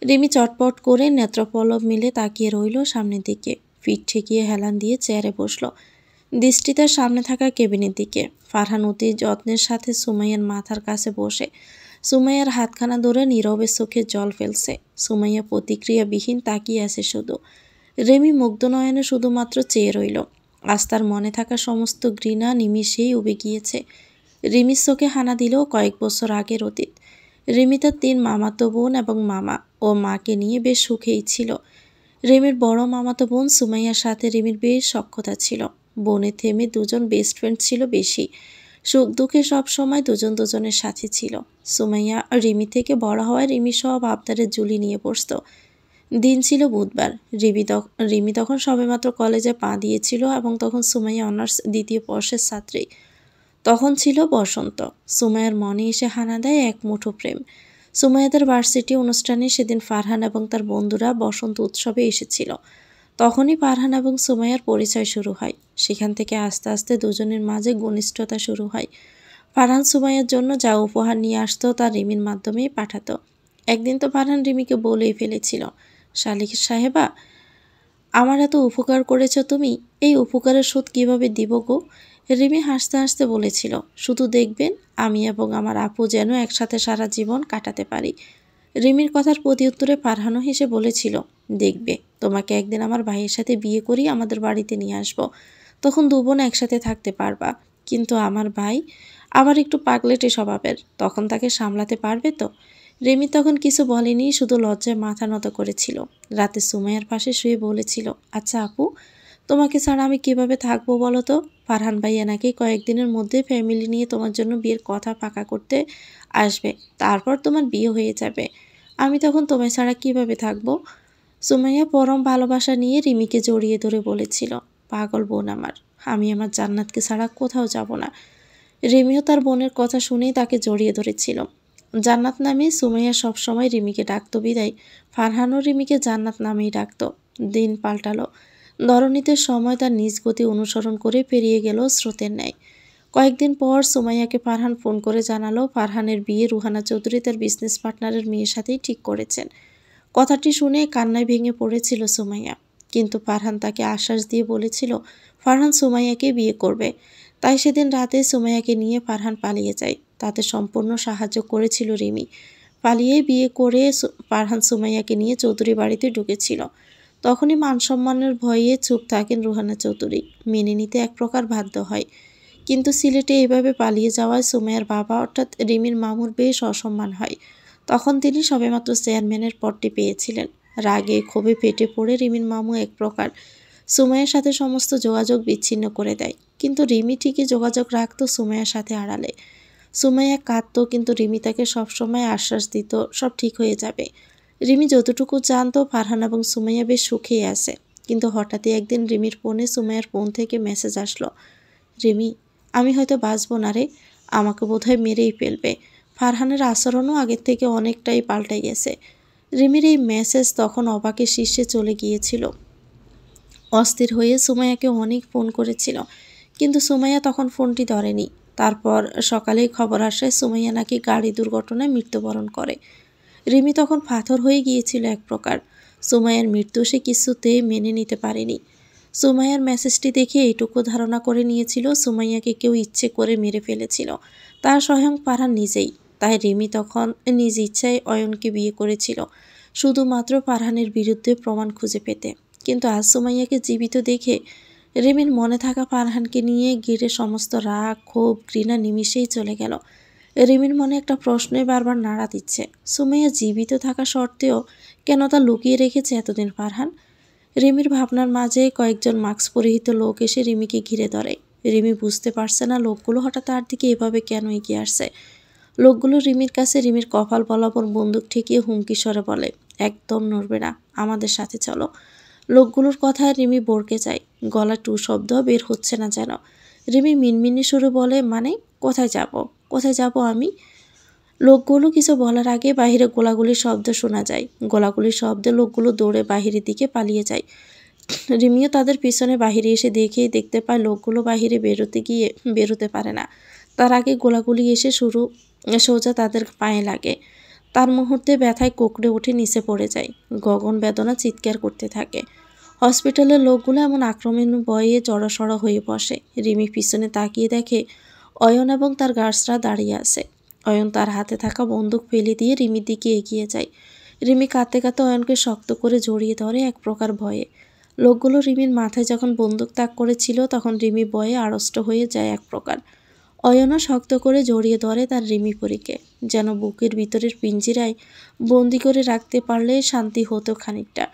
রিমি চটপট করে নেত্রপল্লব মিলে তাকিয়ে রইল সামনের দিকে। পিঠ ঠেকিয়ে হেলান দিয়ে চেয়ারে বসল। দৃষ্টি তার সামনে থাকা কেবিনের দিকে। ফারহান অতি যত্নের সাথে সুমাইয়ার মাথার কাছে বসে সুমাইয়ার হাতখানা ধরে নীরবে চোখে জল ফেলছে। সুমাইয়া প্রতিক্রিয়াবিহীন তাকিয়ে আছে শুধু। রেমি মুগ্ধ নয়নে শুধুমাত্র চেয়ে রইল। আজ তার মনে থাকা সমস্ত ঘৃণা নিমিষেই উবে গিয়েছে। রিমির চোখে হানা দিলেও কয়েক বছর আগের অতীত। রিমি তার 3 মামাতো বোন এবং মামা ও মাকে নিয়ে বেশ সুখেই ছিল। রিমির বড় মামাতো বোন সুমাইয়ার সাথে রিমির বেশ সখ্যতা ছিল। বোনে থেমে দুজন বেস্ট ফ্রেন্ড ছিল বেশি। সুখ দুঃখে সব সময় দুজন দুজনের সাথে ছিল। সুমাইয়া রিমি থেকে বড় হওয়ায় রিমি সব আবদারের ঝুলি নিয়ে বসত। দিন ছিল বুধবার। রিমি তখন সবেমাত্র কলেজে পা দিয়েছিল এবং তখন সুমাইয়া অনার্স 2য় বর্ষের ছাত্রী। তখন ছিল বসন্ত। সুমাইয়ার মনে এসে হানা দেয় এক মুঠো প্রেম। সুমাইয়াদের ভার্সিটি অনুষ্ঠানে সেদিন ফারহান এবং তার বন্ধুরা বসন্ত উৎসবে এসেছিল। তখনই ফারহান এবং সুমাইয়ার পরিচয় শুরু হয়। সেখান থেকে আস্তে আস্তে দুজনের মাঝে ঘনিষ্ঠতা শুরু হয়। ফারহান সুমাইয়ার জন্য যা উপহার নিয়ে আসতো তা রিমির মাধ্যমেই পাঠাতো। একদিন তো ফারহান রিমিকে বলেই ফেলেছিল, শালিক সাহেবা, আমার এত উপকার করেছ তুমি, এই উপকারের শোধ কিভাবে দিব গো? রিমি হাসতে হাসতে বলেছিল, শুধু দেখবেন আমি এবং আমার আপু যেন একসাথে সারা জীবন কাটাতে পারি। রিমির কথার প্রতি উত্তরে ফারহানও হেসে বলেছিল, দেখবে তোমাকে একদিন আমার ভাইয়ের সাথে বিয়ে করি আমাদের বাড়িতে নিয়ে আসব। তখন 2 বোন একসাথে থাকতে পারবা। কিন্তু আমার ভাই আবার একটু পাগলেটে স্বভাবের, তখন তাকে সামলাতে পারবে তো? রিমি তখন কিছু বলেনি, শুধু লজ্জায় মাথা নত করেছিল। রাতে সুমাইয়ার পাশে শুয়ে বলেছিল, আচ্ছা আপু, তোমাকে ছাড়া আমি কিভাবে থাকবো বলো তো? ফারহান ভাইয়া নাকি কয়েকদিনের মধ্যে ফ্যামিলি নিয়ে তোমার জন্য বিয়ের কথা পাকা করতে আসবে, তারপর তোমার বিয়ে হয়ে যাবে। আমি তখন তোমায় ছাড়া কিভাবে থাকবো? সুমাইয়া পরম ভালোবাসা নিয়ে রিমিকে জড়িয়ে ধরে বলেছিল, পাগল বোন আমার, আমি আমার জান্নাতকে ছাড়া কোথাও যাব না। রিমিও তার বোনের কথা শুনেই তাকে জড়িয়ে ধরেছিল। জান্নাত নামে সুমাইয়া সবসময় রিমিকে ডাকত বিদায় ফারহানও রিমিকে জান্নাত নামেই ডাকত। দিন পাল্টালো। ধরণীতে সময় তার নিজ গতি অনুসরণ করে পেরিয়ে গেল স্রোতের ন্যায়। কয়েকদিন পর সুমাইয়াকে ফারহান ফোন করে জানালো ফারহানের বিয়ে রুহানা চৌধুরী তার বিজনেস পার্টনারের মেয়ের সাথেই ঠিক করেছেন। কথাটি শুনে কান্নায় ভেঙে পড়েছিল সুমাইয়া। কিন্তু ফারহান তাকে আশ্বাস দিয়ে বলেছিল ফারহান সুমাইয়াকে বিয়ে করবে। তাই সেদিন রাতে সুমাইয়াকে নিয়ে ফারহান পালিয়ে যায়। তাতে সম্পূর্ণ সাহায্য করেছিল রিমি। পালিয়ে বিয়ে করে ফারহান সুমাইয়াকে নিয়ে চৌধুরী বাড়িতে ঢুকেছিল। তখনই মানসম্মানের ভয়ে চুপ থাকেন রুহানা চৌধুরী। মেনে নিতে এক প্রকার বাধ্য হয়। কিন্তু সিলেটে এভাবে পালিয়ে যাওয়ায় সুমাইয়ার বাবা অর্থাৎ রিমির মামুর বেশ অসম্মান হয়। তখন তিনি সবেমাত্র চেয়ারম্যানের পদটি পেয়েছিলেন। রাগে ক্ষোভে ফেটে পড়ে রিমির মামু এক প্রকার সুমাইয়ার সাথে সমস্ত যোগাযোগ বিচ্ছিন্ন করে দেয়। কিন্তু রিমি ঠিকই যোগাযোগ রাখত সুমাইয়ার সাথে আড়ালে। সুমাইয়া কাঁদত, কিন্তু রিমি তাকে সবসময় আশ্বাস দিত সব ঠিক হয়ে যাবে। রিমি যতটুকু জানতো ফারহান এবং সুমাইয়া বেশ সুখেই আছে। কিন্তু হঠাৎই একদিন রিমির ফোনে সুমাইয়ার ফোন থেকে মেসেজ আসলো, রিমি, আমি হয়তো বাঁচবো না রে, আমাকে বোধহয় মেরেই ফেলবে। ফারহানের আচরণও আগের থেকে অনেকটাই পাল্টে গেছে। রিমির এই মেসেজ তখন অবাকের শীর্ষে চলে গিয়েছিল। অস্থির হয়ে সুমাইয়াকে অনেক ফোন করেছিল, কিন্তু সুমাইয়া তখন ফোনটি ধরেনি। তারপর সকালেই খবর আসে সুমাইয়া নাকি গাড়ি দুর্ঘটনায় মৃত্যুবরণ করে। রিমি তখন পাথর হয়ে গিয়েছিল এক প্রকার। সুমাইয়ার মৃত্যু সে কিছুতেই মেনে নিতে পারেনি। সুমাইয়ার মেসেজটি দেখে এইটুকু ধারণা করে নিয়েছিল সুমাইয়াকে কেউ ইচ্ছে করে মেরে ফেলেছিল, তা স্বয়ং ফারহান নিজেই। তাই রিমি তখন নিজ ইচ্ছায় অয়নকে বিয়ে করেছিল, শুধুমাত্র ফারহানের বিরুদ্ধে প্রমাণ খুঁজে পেতে। কিন্তু আজ সুমাইয়াকে জীবিত দেখে রিমির মনে থাকা ফারহানকে নিয়ে ঘিরে সমস্ত রাগ ক্ষোভ ঘৃণা নিমিষেই চলে গেল। রিমির মনে একটা প্রশ্নই বারবার নাড়া দিচ্ছে, সুমাইয়া জীবিত থাকা সত্ত্বেও কেন তা লুকিয়ে রেখেছে এতদিন ফারহান? রিমির ভাবনার মাঝে কয়েকজন মাস্ক পরিহিত লোক এসে রিমিকে ঘিরে ধরে। রিমি বুঝতে পারছে না লোকগুলো হঠাৎ তার দিকে এভাবে কেন এগিয়ে আসছে। লোকগুলো রিমির কাছে রিমির কপাল বরাবর বন্দুক ঠেকিয়ে হুমকি স্বরে বলে, একদম নড়বে না, আমাদের সাথে চলো। লোকগুলোর কথায় রিমি বরকে যায়, গলা টু শব্দ বের হচ্ছে না যেন। রিমি মিনমিনি সুরে বলে, মানে কোথায় যাব? কোথায় যাব আমি? লোকগুলো কিছু বলার আগে বাহিরে গোলাগুলির শব্দ শোনা যায়। গোলাগুলির শব্দে লোকগুলো দৌড়ে বাহিরের দিকে পালিয়ে যায়। রিমিও তাদের পিছনে বাহিরে এসে দেখতে পায় লোকগুলো বাহিরে বেরোতে পারে না। তার আগে গোলাগুলি এসে সোজা তাদের পায়ে লাগে। তার মুহূর্তে ব্যথায় কোঁকড়ে উঠে নিচে পড়ে যায়। গগন বেদনা চিৎকার করতে থাকে। হসপিটালের লোকগুলো এমন আক্রমণ ভয়ে জড়সড় হয়ে বসে। রিমি পিছনে তাকিয়ে দেখে অয়ন এবং তার গার্ডসরা দাঁড়িয়ে আছে। অয়ন তার হাতে থাকা বন্দুক ফেলে দিয়ে রিমির দিকে এগিয়ে যায়। রিমি কাঁদতে কাঁদতে অয়নকে শক্ত করে জড়িয়ে ধরে এক প্রকার ভয়ে। লোকগুলো রিমির মাথায় যখন বন্দুক তাক করেছিল তখন রিমি ভয়ে আড়ষ্ট হয়ে যায় এক প্রকার। অয়নও শক্ত করে জড়িয়ে ধরে তার রিমি পরীকে, যেন বুকের ভিতরের পিঞ্জিরায় বন্দি করে রাখতে পারলে শান্তি হতো খানিকটা।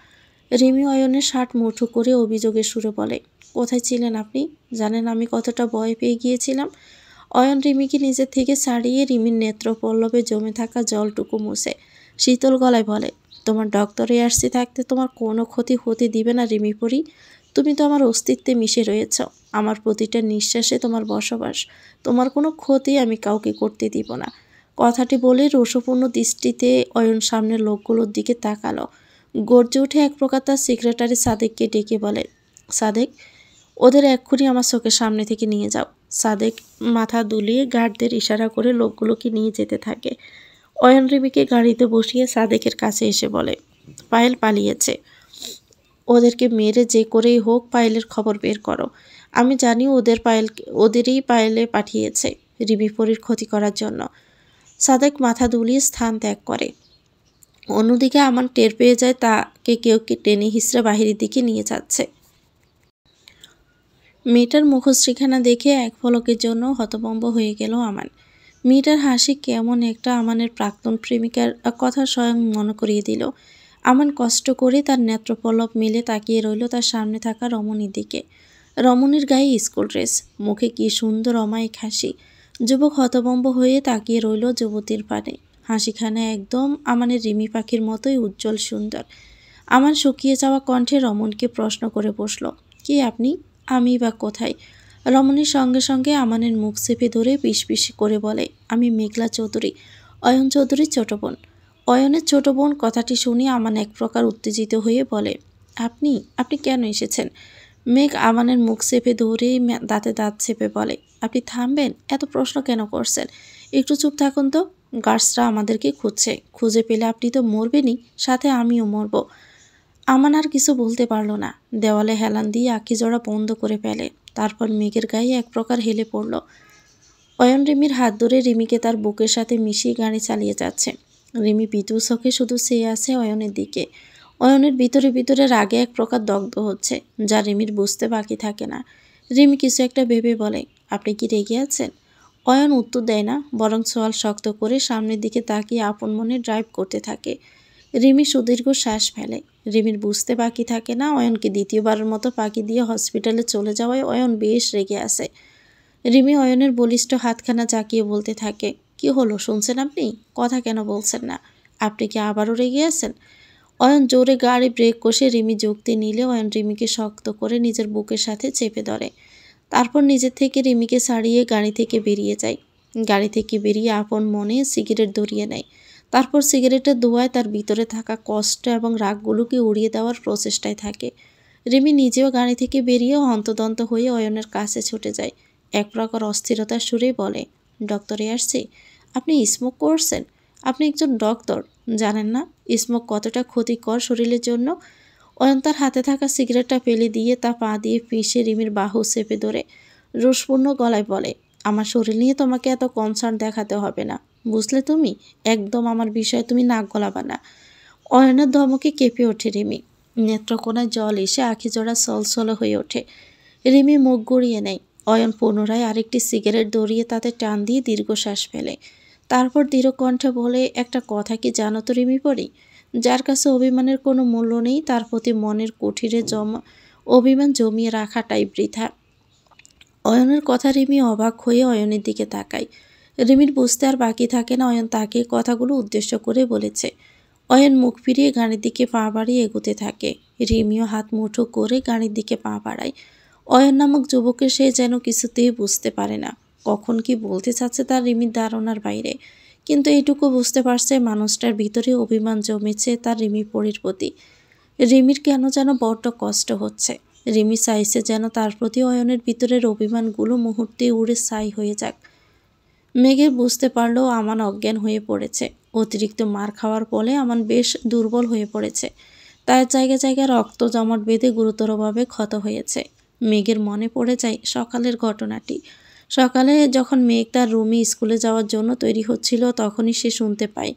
রিমি অয়নের শার্ট মুঠো করে অভিযোগের সুরে বলে, কোথায় ছিলেন আপনি? জানেন আমি কতটা ভয় পেয়ে গিয়েছিলাম। অয়ন রিমিকে নিজের থেকে ছাড়িয়ে রিমির নেত্রপল্লবে জমে থাকা জলটুকু মুছে শীতল গলায় বলে, তোমার ডক্টরে আসছি থাকতে তোমার কোনো ক্ষতি হতে দিবে না রিমি পরি। তুমি তো আমার অস্তিত্বে মিশে রয়েছ, আমার প্রতিটা নিঃশ্বাসে তোমার বসবাস। তোমার কোনো ক্ষতি আমি কাউকে করতে দিব না। কথাটি বলে রোষপূর্ণ দৃষ্টিতে অয়ন সামনের লোকগুলোর দিকে তাকালো। গর্জে উঠে এক প্রকার তার সেক্রেটারি সাদেককে ডেকে বলে, সাদেক, ওদের এক্ষুনি আমার চোখের সামনে থেকে নিয়ে যাও। সাদেক মাথা দুলিয়ে গার্ডদের ইশারা করে লোকগুলোকে নিয়ে যেতে থাকে। অয়ন রিমিকে গাড়িতে বসিয়ে সাদেকের কাছে এসে বলে, পায়েল পালিয়েছে, ওদেরকে মেরে যে করেই হোক পায়েলের খবর বের করো। আমি জানি ওদেরই পায়েলে পাঠিয়েছে রিমি পরীর ক্ষতি করার জন্য। সাদেক মাথা দুলিয়ে স্থান ত্যাগ করে। অন্যদিকে আমান টের পেয়ে যায় তাকে কেউ টেনে হিঁচড়ে বাহিরের দিকে নিয়ে যাচ্ছে। মেয়েটার মুখশ্রীখানা দেখে এক পলকের জন্য হতভম্ব হয়ে গেল আমান। মেয়েটার হাসি কেমন একটা আমানের প্রাক্তন প্রেমিকার কথা স্বয়ং মনে করিয়ে দিল। আমান কষ্ট করে তার নেত্রপল্লব মেলে তাকিয়ে রইল তার সামনে থাকা রমণীর দিকে। রমণীর গায়ে স্কুল ড্রেস, মুখে কি সুন্দর অমায়িক হাসি। যুবক হতভম্ব হয়ে তাকিয়ে রইল যুবতীর পানে। হাসিখানা একদম আমানের রিমি পাখির মতোই উজ্জ্বল সুন্দর। আমান শুকিয়ে যাওয়া কণ্ঠে রমণকে প্রশ্ন করে বসল, কে আপনি? আমি বা কোথায়? রমণীর সঙ্গে সঙ্গে আমানের মুখ চেপে ধরে পিস করে বলে, আমি মেঘলা চৌধুরী, অয়ন চৌধুরীর ছোট বোন। অয়নের ছোট বোন কথাটি শুনে আমান এক প্রকার উত্তেজিত হয়ে বলে, আপনি আপনি কেন এসেছেন? মেঘ আমানের মুখ চেপে ধরে দাঁতে দাঁত চেপে বলে, আপনি থামবেন? এত প্রশ্ন কেন করছেন? একটু চুপ থাকুন তো। গার্ডসরা আমাদেরকে খুঁজছে, খুঁজে পেলে আপনি তো মরবেনই, সাথে আমিও মরব। আমান আর কিছু বলতে পারল না। দেওয়ালে হেলান দিয়ে আঁখি জোড়া বন্ধ করে ফেলে। তারপর মেঘের গায়ে এক প্রকার হেলে পড়ল। অয়ন রিমির হাত ধরে রিমিকে তার বুকের সাথে মিশিয়ে গাড়ি চালিয়ে যাচ্ছে। রিমি পিতু চোখে শুধু চেয়ে আছে অয়নের দিকে। অয়নের ভিতরে রাগে এক প্রকার দগ্ধ হচ্ছে, যা রিমির বুঝতে বাকি থাকে না। রিমি কিছু একটা ভেবে বলে, আপনি কি রেগে আছেন? অয়ন উত্তর দেয় না, বরং সোয়াল শক্ত করে সামনের দিকে তাকিয়ে আপন মনে ড্রাইভ করতে থাকে। রিমি সুদীর্ঘ শ্বাস ফেলে। রিমির বুঝতে বাকি থাকে না অয়নকে দ্বিতীয়বারের মতো ফাঁকি দিয়ে হসপিটালে চলে যাওয়ায় অয়ন বেশ রেগে আছে। রিমি অয়নের বলিষ্ঠ হাতখানা জাকিয়ে বলতে থাকে, কি হলো শুনছেন আপনি? কথা কেন বলছেন না? আপনি কি আবারও রেগে আছেন? অয়ন জোরে গাড়ি ব্রেক কষে রিমি যুক্তি নিলে অয়ন রিমিকে শক্ত করে নিজের বুকের সাথে চেপে ধরে। তারপর নিজের থেকে রিমিকে ছাড়িয়ে গাড়ি থেকে বেরিয়ে যায়। গাড়ি থেকে বেরিয়ে আপন মনে সিগারেট ধরিয়ে নেয়। তারপর সিগারেটের ধোঁয়ায় তার ভিতরে থাকা কষ্ট এবং রাগগুলোকে উড়িয়ে দেওয়ার প্রচেষ্টায় থাকে। রিমি নিজেও গাড়ি থেকে বেরিয়ে হন্তদন্ত হয়ে অয়নের কাছে ছুটে যায়। এক প্রকার অস্থিরতার সুরেই বলে, ডক্টর এয়ারসি, আপনি স্মোক করছেন? আপনি একজন ডক্টর, জানেন না স্মোক কতটা ক্ষতিকর শরীরের জন্য? অয়ন তার হাতে থাকা সিগারেটটা ফেলে দিয়ে তা পা দিয়ে পিষে রিমির বাহু চেপে ধরে রোষপূর্ণ গলায় বলে, আমার শরীর নিয়ে তোমাকে এত কনসার্ন দেখাতে হবে না, বুঝলে? তুমি একদম আমার বিষয়ে তুমি নাক গলাবা না। অয়নের ধমকে কেঁপে ওঠে রিমি। নেত্রকোনায় জল এসে আখি জোড়া সলসল হয়ে ওঠে। রিমি মুখ গড়িয়ে নেয়। অয়ন পুনরায় আরেকটি সিগারেট ধরিয়ে তাতে টান দিয়ে দীর্ঘশ্বাস ফেলে। তারপর দৃঢ় কণ্ঠে বলে, একটা কথা কি জানো তো রিমি পড়ি, যার কাছে অভিমানের কোনো মূল্য নেই তার প্রতি মনের কুঠিরে অভিমান জমিয়ে রাখাটাই বৃথা। অয়নের কথা রিমি অবাক হয়ে অয়নের দিকে তাকায়। রিমির বুঝতে আর বাকি থাকে না অয়ন তাকে কথাগুলো উদ্দেশ্য করে বলেছে। অয়ন মুখ ফিরিয়ে গাড়ির দিকে পা বাড়িয়ে এগোতে থাকে। রিমিও হাত মুঠো করে গাড়ির দিকে পা বাড়ায়। অয়ন নামক যুবকের সে যেন কিছুতেই বুঝতে পারে না কখন কি বলতে চাচ্ছে তার রিমির ধারণার বাইরে। কিন্তু এইটুকু বুঝতে পারছে মানুষটার ভিতরে অভিমান জমেছে তার রিমি পরির প্রতি। রিমির কেন যেন বড্ড কষ্ট হচ্ছে। রিমি চাইছে যেন তার প্রতি অয়নের ভিতরের অভিমানগুলো মুহূর্তে উড়ে ছাই হয়ে যাক। মেঘের বুঝতে পারলেও আমান অজ্ঞান হয়ে পড়েছে। অতিরিক্ত মার খাওয়ার ফলে আমান বেশ দুর্বল হয়ে পড়েছে। তার জায়গায় জায়গায় রক্ত জমাট বেঁধে গুরুতরভাবে ক্ষত হয়েছে। মেঘের মনে পড়ে যায় সকালের ঘটনাটি। সকালে যখন মেঘ তার রুমে স্কুলে যাওয়ার জন্য তৈরি হচ্ছিল তখনই সে শুনতে পায়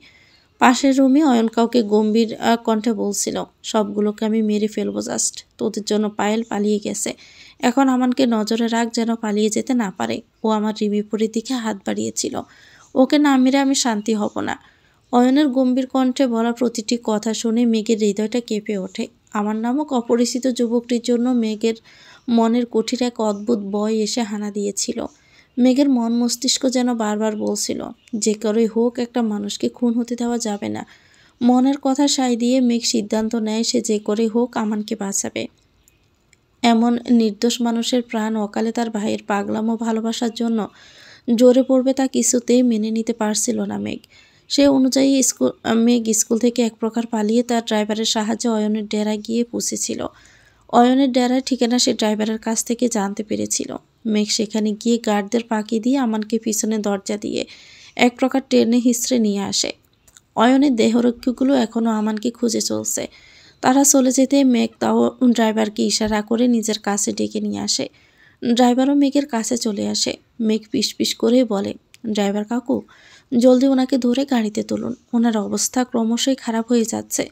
পাশের রুমে অয়ন কাউকে গম্ভীর কণ্ঠে বলছিল, সবগুলোকে আমি মেরে ফেলবো জাস্ট, তোদের জন্য পায়েল পালিয়ে গেছে। এখন আমানকে নজরে রাখ যেন পালিয়ে যেতে না পারে। ও আমার রিমিপুরের দিকে হাত বাড়িয়েছিল, ওকে না মেরে আমি শান্তি হব না। অয়নের গম্ভীর কণ্ঠে বলা প্রতিটি কথা শুনে মেঘের হৃদয়টা কেঁপে ওঠে। আমার নামক অপরিচিত যুবকটির জন্য মেঘের মনের কুঠির এক অদ্ভুত ভয় এসে হানা দিয়েছিল। মেঘের মন মস্তিষ্ক যেন বারবার বলছিল, যে করেই হোক একটা মানুষকে খুন হতে দেওয়া যাবে না। মনের কথা সায় দিয়ে মেঘ সিদ্ধান্ত নেয় সে যে করেই হোক আমানকে বাঁচাবে। এমন নির্দোষ মানুষের প্রাণ অকালে তার ভাইয়ের পাগলাম ও ভালোবাসার জন্য জোরে পড়বে তা কিছুতেই মেনে নিতে পারছিল না মেঘ। সে অনুযায়ী মেঘ স্কুল থেকে এক প্রকার পালিয়ে তার ড্রাইভারের সাহায্যে অয়নের ডেরায় গিয়ে পৌঁছেছিল। অয়নের ডেরার ঠিকানা সে ড্রাইভারের কাছ থেকে জানতে পেরেছিল। মেঘ সেখানে গিয়ে গার্ডদের ফাঁকি দিয়ে আমানকে পিছনে দরজা দিয়ে এক প্রকার টেনে হিঁচড়ে নিয়ে আসে। অয়নের দেহরক্ষীগুলো এখনও আমানকে খুঁজে চলছে। তারা চলে যেতে মেঘ তাও ড্রাইভারকে ইশারা করে নিজের কাছে ডেকে নিয়ে আসে। ড্রাইভারও মেঘের কাছে চলে আসে। মেঘ পিস করে বলে, ড্রাইভার কাকু, জলদি ওনাকে ধরে গাড়িতে তুলুন, ওনার অবস্থা ক্রমশই খারাপ হয়ে যাচ্ছে।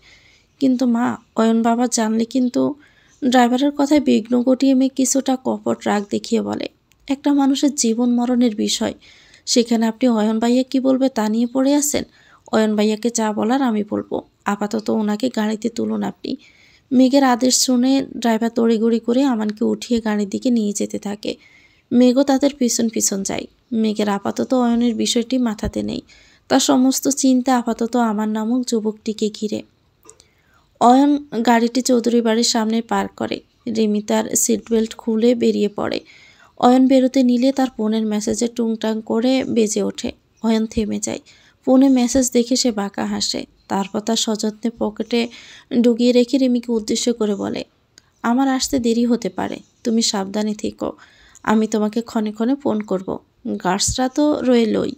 কিন্তু মা, অয়ন বাবা জানলে কিন্তু। ড্রাইভারের কথায় বিঘ্ন ঘটিয়ে মেঘ কিছুটা কপট রাগ দেখিয়ে বলে, একটা মানুষের জীবন মরণের বিষয়, সেখানে আপনি অয়ন ভাইয়া কি বলবে তা নিয়ে পড়ে আছেন। অয়ন ভাইয়াকে যা বলার আমি বলবো, আপাতত ওনাকে গাড়িতে তুলুন আপনি। মেঘের আদেশ শুনে ড্রাইভার তড়িঘড়ি করে আমানকে উঠিয়ে গাড়ির দিকে নিয়ে যেতে থাকে। মেঘও তাদের পিছন যায়। মেঘের আপাতত অয়নের বিষয়টি মাথাতে নেই। তার সমস্ত চিন্তা আপাতত আমার নামক যুবকটিকে ঘিরে। অয়ন গাড়িটি চৌধুরী বাড়ির সামনে পার্ক করে। রিমি তার সিট বেল্ট খুলে বেরিয়ে পড়ে। অয়ন বেরোতে নিলে তার ফোনের মেসেজে টুংটাং করে বেজে ওঠে। অয়ন থেমে যায়। ফোনে মেসেজ দেখে সে বাঁকা হাসে। তারপর তার সযত্নে পকেটে ঢুকিয়ে রেখে রিমিকে উদ্দেশ্য করে বলে, আমার আসতে দেরি হতে পারে, তুমি সাবধানে থেকো, আমি তোমাকে ক্ষণে ক্ষণে ফোন করব। গার্ডসরা তো রইলই।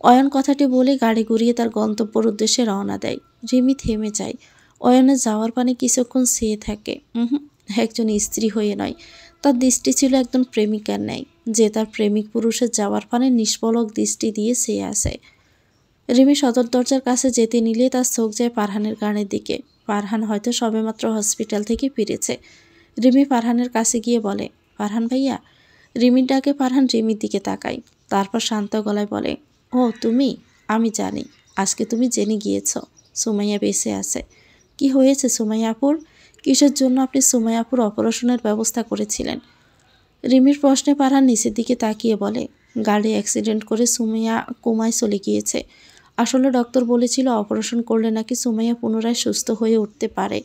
অয়ন কথাটি বলে গাড়ি ঘুরিয়ে তার গন্তব্যর উদ্দেশ্যে রওনা দেয়। রিমি থেমে যায়। অয়নের যাওয়ার পানে কিছুক্ষণ চেয়ে থাকে। একজন স্ত্রী হয়ে নয়, তার দৃষ্টি ছিল একজন প্রেমিকার ন্যায়, যে তার প্রেমিক পুরুষের যাওয়ার পানে নিষ্পলক দৃষ্টি দিয়ে চেয়ে আসে। রিমি সদর দরজার কাছে যেতে নিলে তার চোখ যায় ফারহানের গানের দিকে। ফারহান হয়তো সবেমাত্র হসপিটাল থেকে ফিরেছে। রিমি ফারহানের কাছে গিয়ে বলে, ফারহান ভাইয়া। রিমির ডাকে ফারহান রিমির দিকে তাকায়, তারপর শান্ত গলায় বলে, ও তুমি? আমি জানি আজকে তুমি জেনে গিয়েছ সুমাইয়া বেঁচে আছে। কি হয়েছে সুমাইয়া আপুর? কিসের জন্য আপনি সুমাইয়া আপুর অপারেশনের ব্যবস্থা করেছিলেন? রিমির প্রশ্নে ফারহান নিচের দিকে তাকিয়ে বলে, গাড়ি অ্যাক্সিডেন্ট করে সুমাইয়া কোমায় চলে গিয়েছে। আসলে ডক্টর বলেছিল অপারেশন করলে নাকি সুমাইয়া পুনরায় সুস্থ হয়ে উঠতে পারে।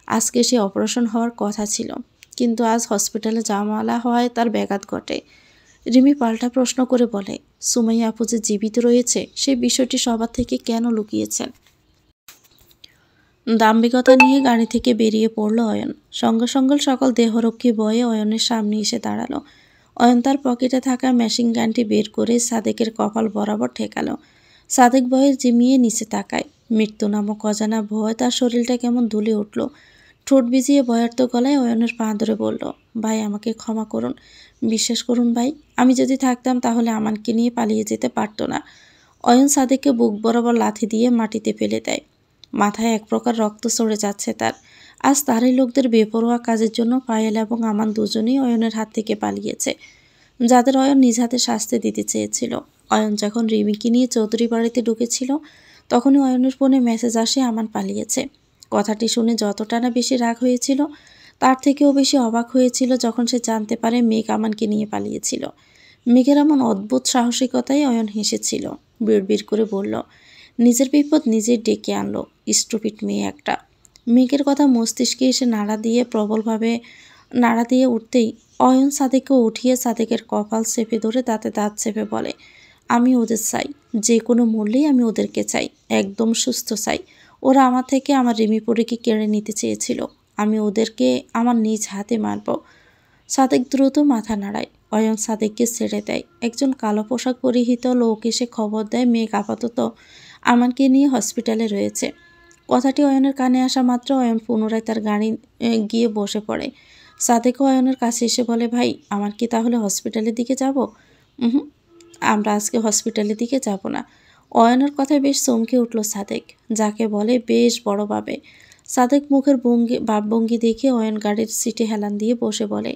আজকে সে অপারেশন হওয়ার কথা ছিল, কিন্তু আজ হসপিটালে ঝামেলা হওয়ায় তার ব্যাঘাত ঘটে। রিমি পাল্টা প্রশ্ন করে বলে, সুমাইয়া আপু যে জীবিত রয়েছে সেই বিষয়টি সবার থেকে কেন লুকিয়েছেন? দাম্ভিকতা নিয়ে গাড়ি থেকে বেরিয়ে পড়ল অয়ন। সঙ্গে সঙ্গে সকল দেহরক্ষী বয়ে অয়নের সামনে এসে দাঁড়ালো। অয়ন তার পকেটে থাকা মেশিন গানটি বের করে সাদেকের কপাল বরাবর ঠেকালো। সাদেক ভয়ে জিমিয়ে নিচে তাকায়। মৃত্যু নামক অজানা ভয় তার শরীরটা কেমন দুলে উঠল। ঠোঁট ভিজিয়ে ভয়ার্ত গলায় অয়নের পা ধরে বলল, ভাই আমাকে ক্ষমা করুন, বিশ্বাস করুন ভাই, আমি যদি থাকতাম তাহলে আমানকে নিয়ে পালিয়ে যেতে পারতো না। অয়ন সাদেককে বুক বরাবর লাথি দিয়ে মাটিতে ফেলে দেয়। মাথায় এক প্রকার রক্ত চড়ে যাচ্ছে তার। আজ তারই লোকদের বেপরোয়া কাজের জন্য পায়েল এবং আমান দুজনেই অয়নের হাত থেকে পালিয়েছে, যাদের অয়ন নিজ হাতে শাস্তি দিতে চেয়েছিল। অয়ন যখন রিমিকে নিয়ে চৌধুরী বাড়িতে ঢুকেছিল তখনই অয়নের ফোনে মেসেজ আসে আমান পালিয়েছে। কথাটি শুনে যতটা না বেশি রাগ হয়েছিল, তার থেকেও বেশি অবাক হয়েছিল যখন সে জানতে পারে মেঘ আমানকে নিয়ে পালিয়েছিল। মেঘের এমন অদ্ভুত সাহসিকতায় অয়ন হেসেছিল। বিড়বিড় করে বলল, নিজের বিপদ নিজেই ডেকে আনলো, স্টুপিড মেয়ে একটা। মেঘের কথা মস্তিষ্কে এসে প্রবলভাবে নাড়া দিয়ে উঠতেই অয়ন সাদেককে উঠিয়ে সাদেকের কপাল চেপে ধরে দাঁতে দাঁত চেপে বলে, আমি ওদের চাই, যে কোনো মূল্যেই আমি ওদেরকে চাই, একদম সুস্থ চাই। ওরা আমার থেকে আমার রিমিপুরিকে কেড়ে নিতে চেয়েছিল, আমি ওদেরকে আমার নিজ হাতে মারব। সাদেক দ্রুত মাথা নাড়ায়। অয়ন সাদেককে ছেড়ে দেয়। একজন কালো পোশাক পরিহিত লোক এসে খবর দেয় মেঘ আপাতত আমানকে নিয়ে হসপিটালে রয়েছে। কথাটি অয়নের কানে আসা মাত্র অয়ন পুনরায় তার গাড়ি গিয়ে বসে পড়ে। সাদেকও অয়নের কাছে এসে বলে, ভাই আমার কি তাহলে হসপিটালের দিকে যাব? হুম, আমরা আজকে হসপিটালের দিকে যাব না। অয়নের কথায় বেশ চমকে উঠল সাদেক, যাকে বলে বেশ বড়ভাবে। সাদেক মুখের ভাবভঙ্গি দেখে অয়ন গাড়ির সিটে হেলান দিয়ে বসে বলে,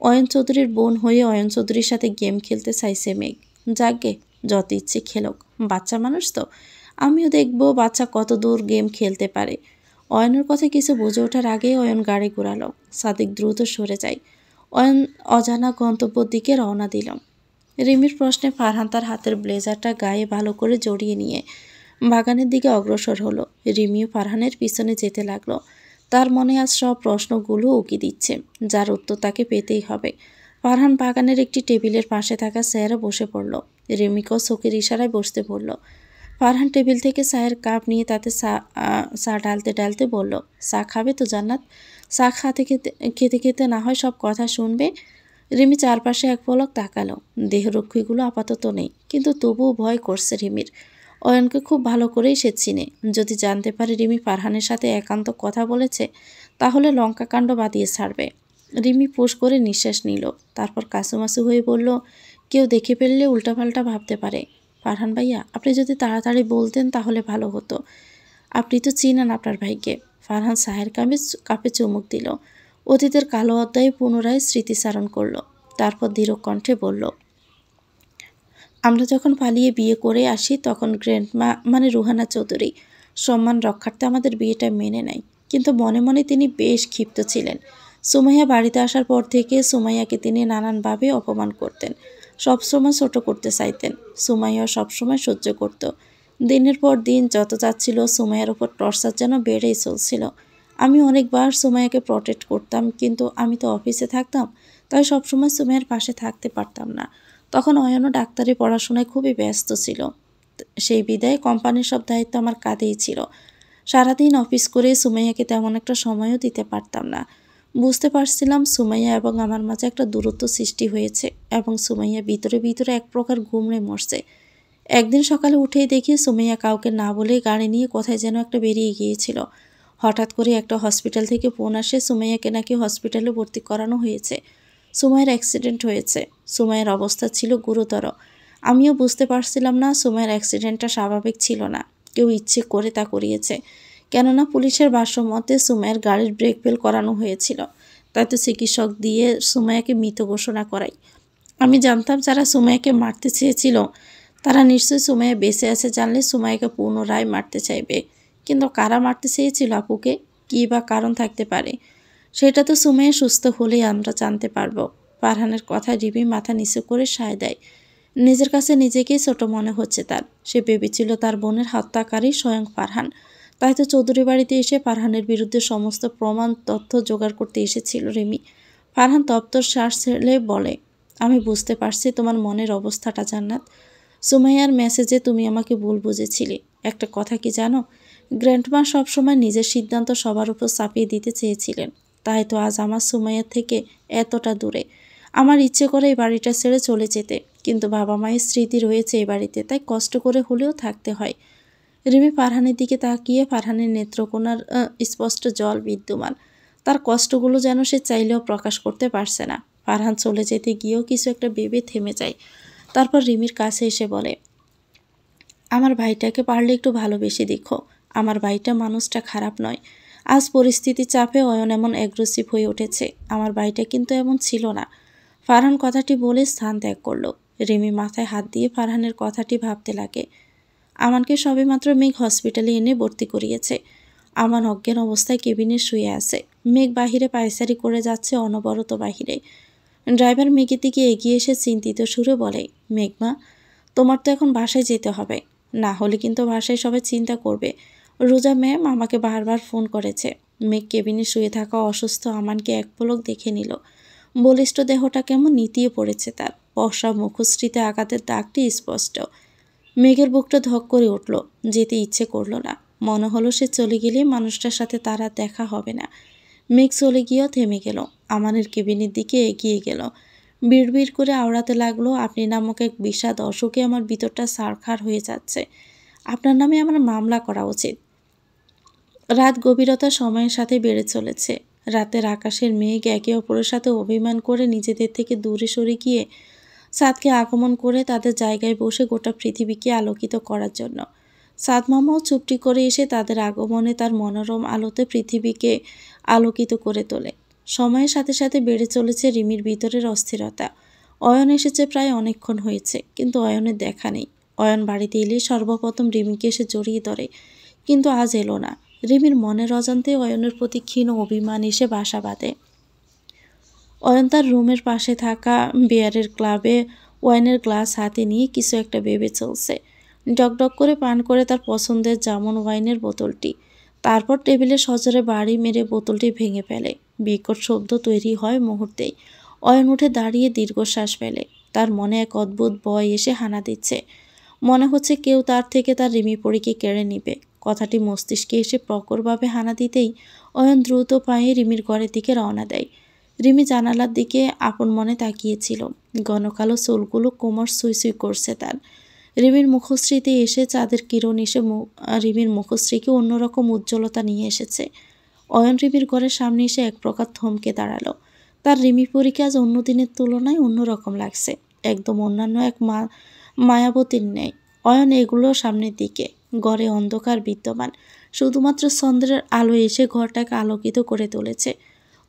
অয়ন চৌধুরীর বোন হয়ে অয়ন চৌধুরীর সাথে গেম খেলতে চাইছে মেঘ, যাকগে যত ইচ্ছে খেলুক, বাচ্চা মানুষ তো, আমিও দেখব বাচ্চা কত দূর গেম খেলতে পারে। অয়নের কথা কিছু বুঝে ওঠার আগেই অয়ন গাড়ি ঘোরালো। সাদেক দ্রুত সরে যায়। অয়ন অজানা গন্তব্যের দিকে রওনা দিল। রিমির প্রশ্নে ফারহান তার হাতের ব্লেজারটা গায়ে ভালো করে জড়িয়ে নিয়ে বাগানের দিকে অগ্রসর হলো। রিমিও ফারহানের পিছনে যেতে লাগলো। তার মনে আজ সব প্রশ্নগুলো উকি দিচ্ছে, যার উত্তর তাকে পেতেই হবে। ফারহান বাগানের একটি টেবিলের পাশে থাকা চেয়ারে বসে পড়ল। রিমিকেও চোখের ইশারায় বসতে বলল। ফারহান টেবিল থেকে চায়ের কাপ নিয়ে তাতে চা ঢালতে ঢালতে বলল, চা খাবে তো জান্নাত? চা খেতে খেতে না হয় সব কথা শুনবে। রিমি চারপাশে এক পলক তাকালো। দেহরক্ষীগুলো আপাতত নেই, কিন্তু তবুও ভয় করছে রিমির। অয়নকে খুব ভালো করেই সে চিনে। যদি জানতে পারে রিমি ফারহানের সাথে একান্ত কথা বলেছে, তাহলে লঙ্কাকাণ্ড বাঁধিয়ে ছাড়বে। রিমি ফুঁস করে নিঃশ্বাস নিল, তারপর কাছুমাছু হয়ে বলল, কেউ দেখে ফেললে উল্টাপাল্টা ভাবতে পারে। ফারহান ভাইয়া, আপনি যদি তাড়াতাড়ি বলতেন তাহলে ভালো হতো। আপনি তো চিনেন আপনার ভাইকে। ফারহান চায়ের কাপে চুমুক দিল। অতীতের কালো অধ্যায়ে পুনরায় স্মৃতিচারণ করল। তারপর দৃঢ় কণ্ঠে বলল, আমরা যখন পালিয়ে বিয়ে করে আসি তখন গ্র্যান্ডমা মানে রুহানা চৌধুরী সম্মান রক্ষার্থে আমাদের বিয়েটা মেনে নেয়, কিন্তু মনে মনে তিনি বেশ ক্ষিপ্ত ছিলেন। সুমাইয়া বাড়িতে আসার পর থেকে সুমাইয়াকে তিনি নানানভাবে অপমান করতেন, সবসময় ছোট করতে চাইতেন। সুমাইয়া সবসময় সহ্য করত। দিনের পর দিন যত যাচ্ছিল সুমাইয়ার ওপর টর্চার যেন বেড়েই চলছিল। আমি অনেকবার সুমাইয়াকে প্রটেক্ট করতাম, কিন্তু আমি তো অফিসে থাকতাম, তাই সবসময় সুমাইয়ার পাশে থাকতে পারতাম না। তখন অয়নও ডাক্তারি পড়াশোনায় খুবই ব্যস্ত ছিল। সেই বিদায় কোম্পানির সব দায়িত্ব আমার কাঁধেই ছিল। সারাদিন অফিস করে সুমাইয়াকে তেমন একটা সময়ও দিতে পারতাম না। বুঝতে পারছিলাম সুমাইয়া এবং আমার মাঝে একটা দূরত্ব সৃষ্টি হয়েছে, এবং সুমাইয়া ভিতরে ভিতরে এক প্রকার গুমড়ে মরছে। একদিন সকালে উঠেই দেখি সুমাইয়া কাউকে না বলে গাড়ি নিয়ে কোথায় যেন একটা বেরিয়ে গিয়েছিল। হঠাৎ করে একটা হসপিটাল থেকে ফোন আসে সুমাইয়াকে নাকি হসপিটালে ভর্তি করানো হয়েছে। সুমাইয়ার অ্যাক্সিডেন্ট হয়েছে। সুমাইয়ার অবস্থা ছিল গুরুতর। আমিও বুঝতে পারছিলাম না সুমাইয়ার অ্যাক্সিডেন্টটা স্বাভাবিক ছিল না, কেউ ইচ্ছে করে তা করিয়েছে। কেননা পুলিশের ভাষ্য মতে সুমাইয়ার গাড়ির ব্রেক ফেল করানো হয়েছিল। তাই তো চিকিৎসক দিয়ে সুমাইয়াকে মৃত ঘোষণা করাই। আমি জানতাম যারা সুমাইয়াকে মারতে চেয়েছিল তারা নিশ্চয়ই সুমাইয়া বেঁচে আছে জানলে সুমাইয়াকে পুনরায় মারতে চাইবে। কিন্তু কারা মারতে চেয়েছিল আপুকে, কী বা কারণ থাকতে পারে, সেটা তো সুমাইয়া সুস্থ হলেই আমরা জানতে পারবো। ফারহানের কথায় রিমি মাথা নিচু করে সায় দেয়। নিজের কাছে নিজেকেই ছোট মনে হচ্ছে তার। সে ভেবেছিল তার বোনের হত্যাকারী স্বয়ং ফারহান। তাই তো চৌধুরী বাড়িতে এসে ফারহানের বিরুদ্ধে সমস্ত প্রমাণ তথ্য জোগাড় করতে এসেছিল রিমি। ফারহান তপ্তর শ্বাস ছেড়ে বলে, আমি বুঝতে পারছি তোমার মনের অবস্থাটা জান্নাত। সুমাইয়ার মেসেজে তুমি আমাকে ভুল বুঝেছিলে। একটা কথা কি জানো, গ্র্যান্ডমা সবসময় নিজের সিদ্ধান্ত সবার উপর চাপিয়ে দিতে চেয়েছিলেন। তাই তো আজ আমার সুমাইয়ার থেকে এতটা দূরে। আমার ইচ্ছে করে এই বাড়িটা ছেড়ে চলে যেতে, কিন্তু বাবা মায়ের স্মৃতি রয়েছে এই বাড়িতে, তাই কষ্ট করে হলেও থাকতে হয়। রিমি ফারহানের দিকে তাকিয়ে, ফারহানের নেত্রকোনার স্পষ্ট জল বিদ্যমান। তার কষ্টগুলো যেন সে চাইলেও প্রকাশ করতে পারছে না। ফারহান চলে যেতে গিয়েও কিছু একটা ভেবে থেমে যায়। তারপর রিমির কাছে এসে বলে, আমার ভাইটাকে পারলে একটু ভালোবেসে দেখো। আমার ভাইটা মানুষটা খারাপ নয়। আজ পরিস্থিতির চাপে অয়ন এমন অ্যাগ্রেসিভ হয়ে উঠেছে। আমার ভাইটা কিন্তু এমন ছিল না। ফারহান কথাটি বলে স্থান ত্যাগ করলো। রিমি মাথায় হাত দিয়ে ফারহানের কথাটি ভাবতে লাগে। আমানকে সবেমাত্র মেঘ হসপিটালে এনে ভর্তি করিয়েছে। আমান অজ্ঞান অবস্থায় কেবিনে শুয়ে আছে। মেঘ বাহিরে পায়চারি করে যাচ্ছে অনবরত বাহিরে। ড্রাইভার মেঘের দিকে এগিয়ে এসে চিন্তিত সুরে বলে, মেঘমা, তোমার তো এখন বাসায় যেতে হবে, না হলে কিন্তু বাসায় সবাই চিন্তা করবে। রোজা ম্যাম আমাকে বারবার ফোন করেছে। মেঘ কেবিনে শুয়ে থাকা অসুস্থ আমানকে এক পলক দেখে নিল। বলিষ্ঠ দেহটা কেমন নিতিয়ে পড়েছে তার। বর্ষা মুখশ্রীতে আঘাতের দাগটি স্পষ্ট। মেঘের বুকটা ধক করে উঠল। যেতে ইচ্ছে করল না। মনে হলো সে চলে গেলে মানুষটার সাথে তার আর দেখা হবে না। মেঘ চলে গিয়েও থেমে গেল। আমানের কেবিনের দিকে এগিয়ে গেল। বিড়বিড় করে আওড়াতে লাগলো, আপনি নামক এক বিষাদ অসুখে আমার ভিতরটা ছারখার হয়ে যাচ্ছে। আপনার নামে আমার মামলা করা উচিত। রাত গভীরতা সময়ের সাথে বেড়ে চলেছে। রাতের আকাশের মেঘ একে অপরের সাথে অভিমান করে নিজেদের থেকে দূরে সরে গিয়ে চাঁদকে আগমন করে তাদের জায়গায় বসে গোটা পৃথিবীকে আলোকিত করার জন্য। চাঁদ মামাও চুপটি করে এসে তাদের আগমনে তার মনোরম আলোতে পৃথিবীকে আলোকিত করে তোলে। সময়ের সাথে সাথে বেড়ে চলেছে রিমির ভিতরের অস্থিরতা। অয়ন এসেছে প্রায় অনেকক্ষণ হয়েছে, কিন্তু অয়নের দেখা নেই। অয়ন বাড়িতে এলে সর্বপ্রথম রিমিকে এসে জড়িয়ে ধরে, কিন্তু আজ এলো না। রিমির মনের অজান্তে অয়নের প্রতি ক্ষীণ অভিমান এসে বাসা বাঁধে। অয়ন তার রুমের পাশে থাকা বিয়ারের ক্লাবে ওয়াইনের গ্লাস হাতে নিয়ে কিছু একটা ভেবে চলছে। ডকডক করে পান করে তার পছন্দের জামন ওয়াইনের বোতলটি। তারপর টেবিলে সজোরে বাড়ি মেরে বোতলটি ভেঙে ফেলে। বিকট শব্দ তৈরি হয় মুহূর্তেই। অয়ন উঠে দাঁড়িয়ে দীর্ঘশ্বাস ফেলে। তার মনে এক অদ্ভুত ভয় এসে হানা দিচ্ছে। মনে হচ্ছে কেউ তার থেকে তার রিমি পরীকে কেড়ে নিবে। কথাটি মস্তিষ্কে এসে প্রখরভাবে হানা দিতেই অয়ন দ্রুত পায়ে রিমির ঘরের দিকে রওনা দেয়। রিমি জানালার দিকে আপন মনে তাকিয়েছিল। ঘন কালো চুলগুলো কোমর সুই সুই করছে তার। রিমির মুখশ্রীতে এসে চাঁদের কিরণ এসে রিমির মুখশ্রীকে অন্যরকম উজ্জ্বলতা নিয়ে এসেছে। অয়ন রিমির ঘরের সামনে এসে এক প্রকার থমকে দাঁড়ালো। তার রিমি পরীকে আজ অন্য দিনের তুলনায় অন্যরকম লাগছে, একদম অন্যান্য এক মায়াবতীর ন্যায়। অয়ন এগুলো সামনের দিকে। ঘরে অন্ধকার বিদ্যমান, শুধুমাত্র চন্দ্রের আলো এসে ঘরটাকে আলোকিত করে তুলেছে।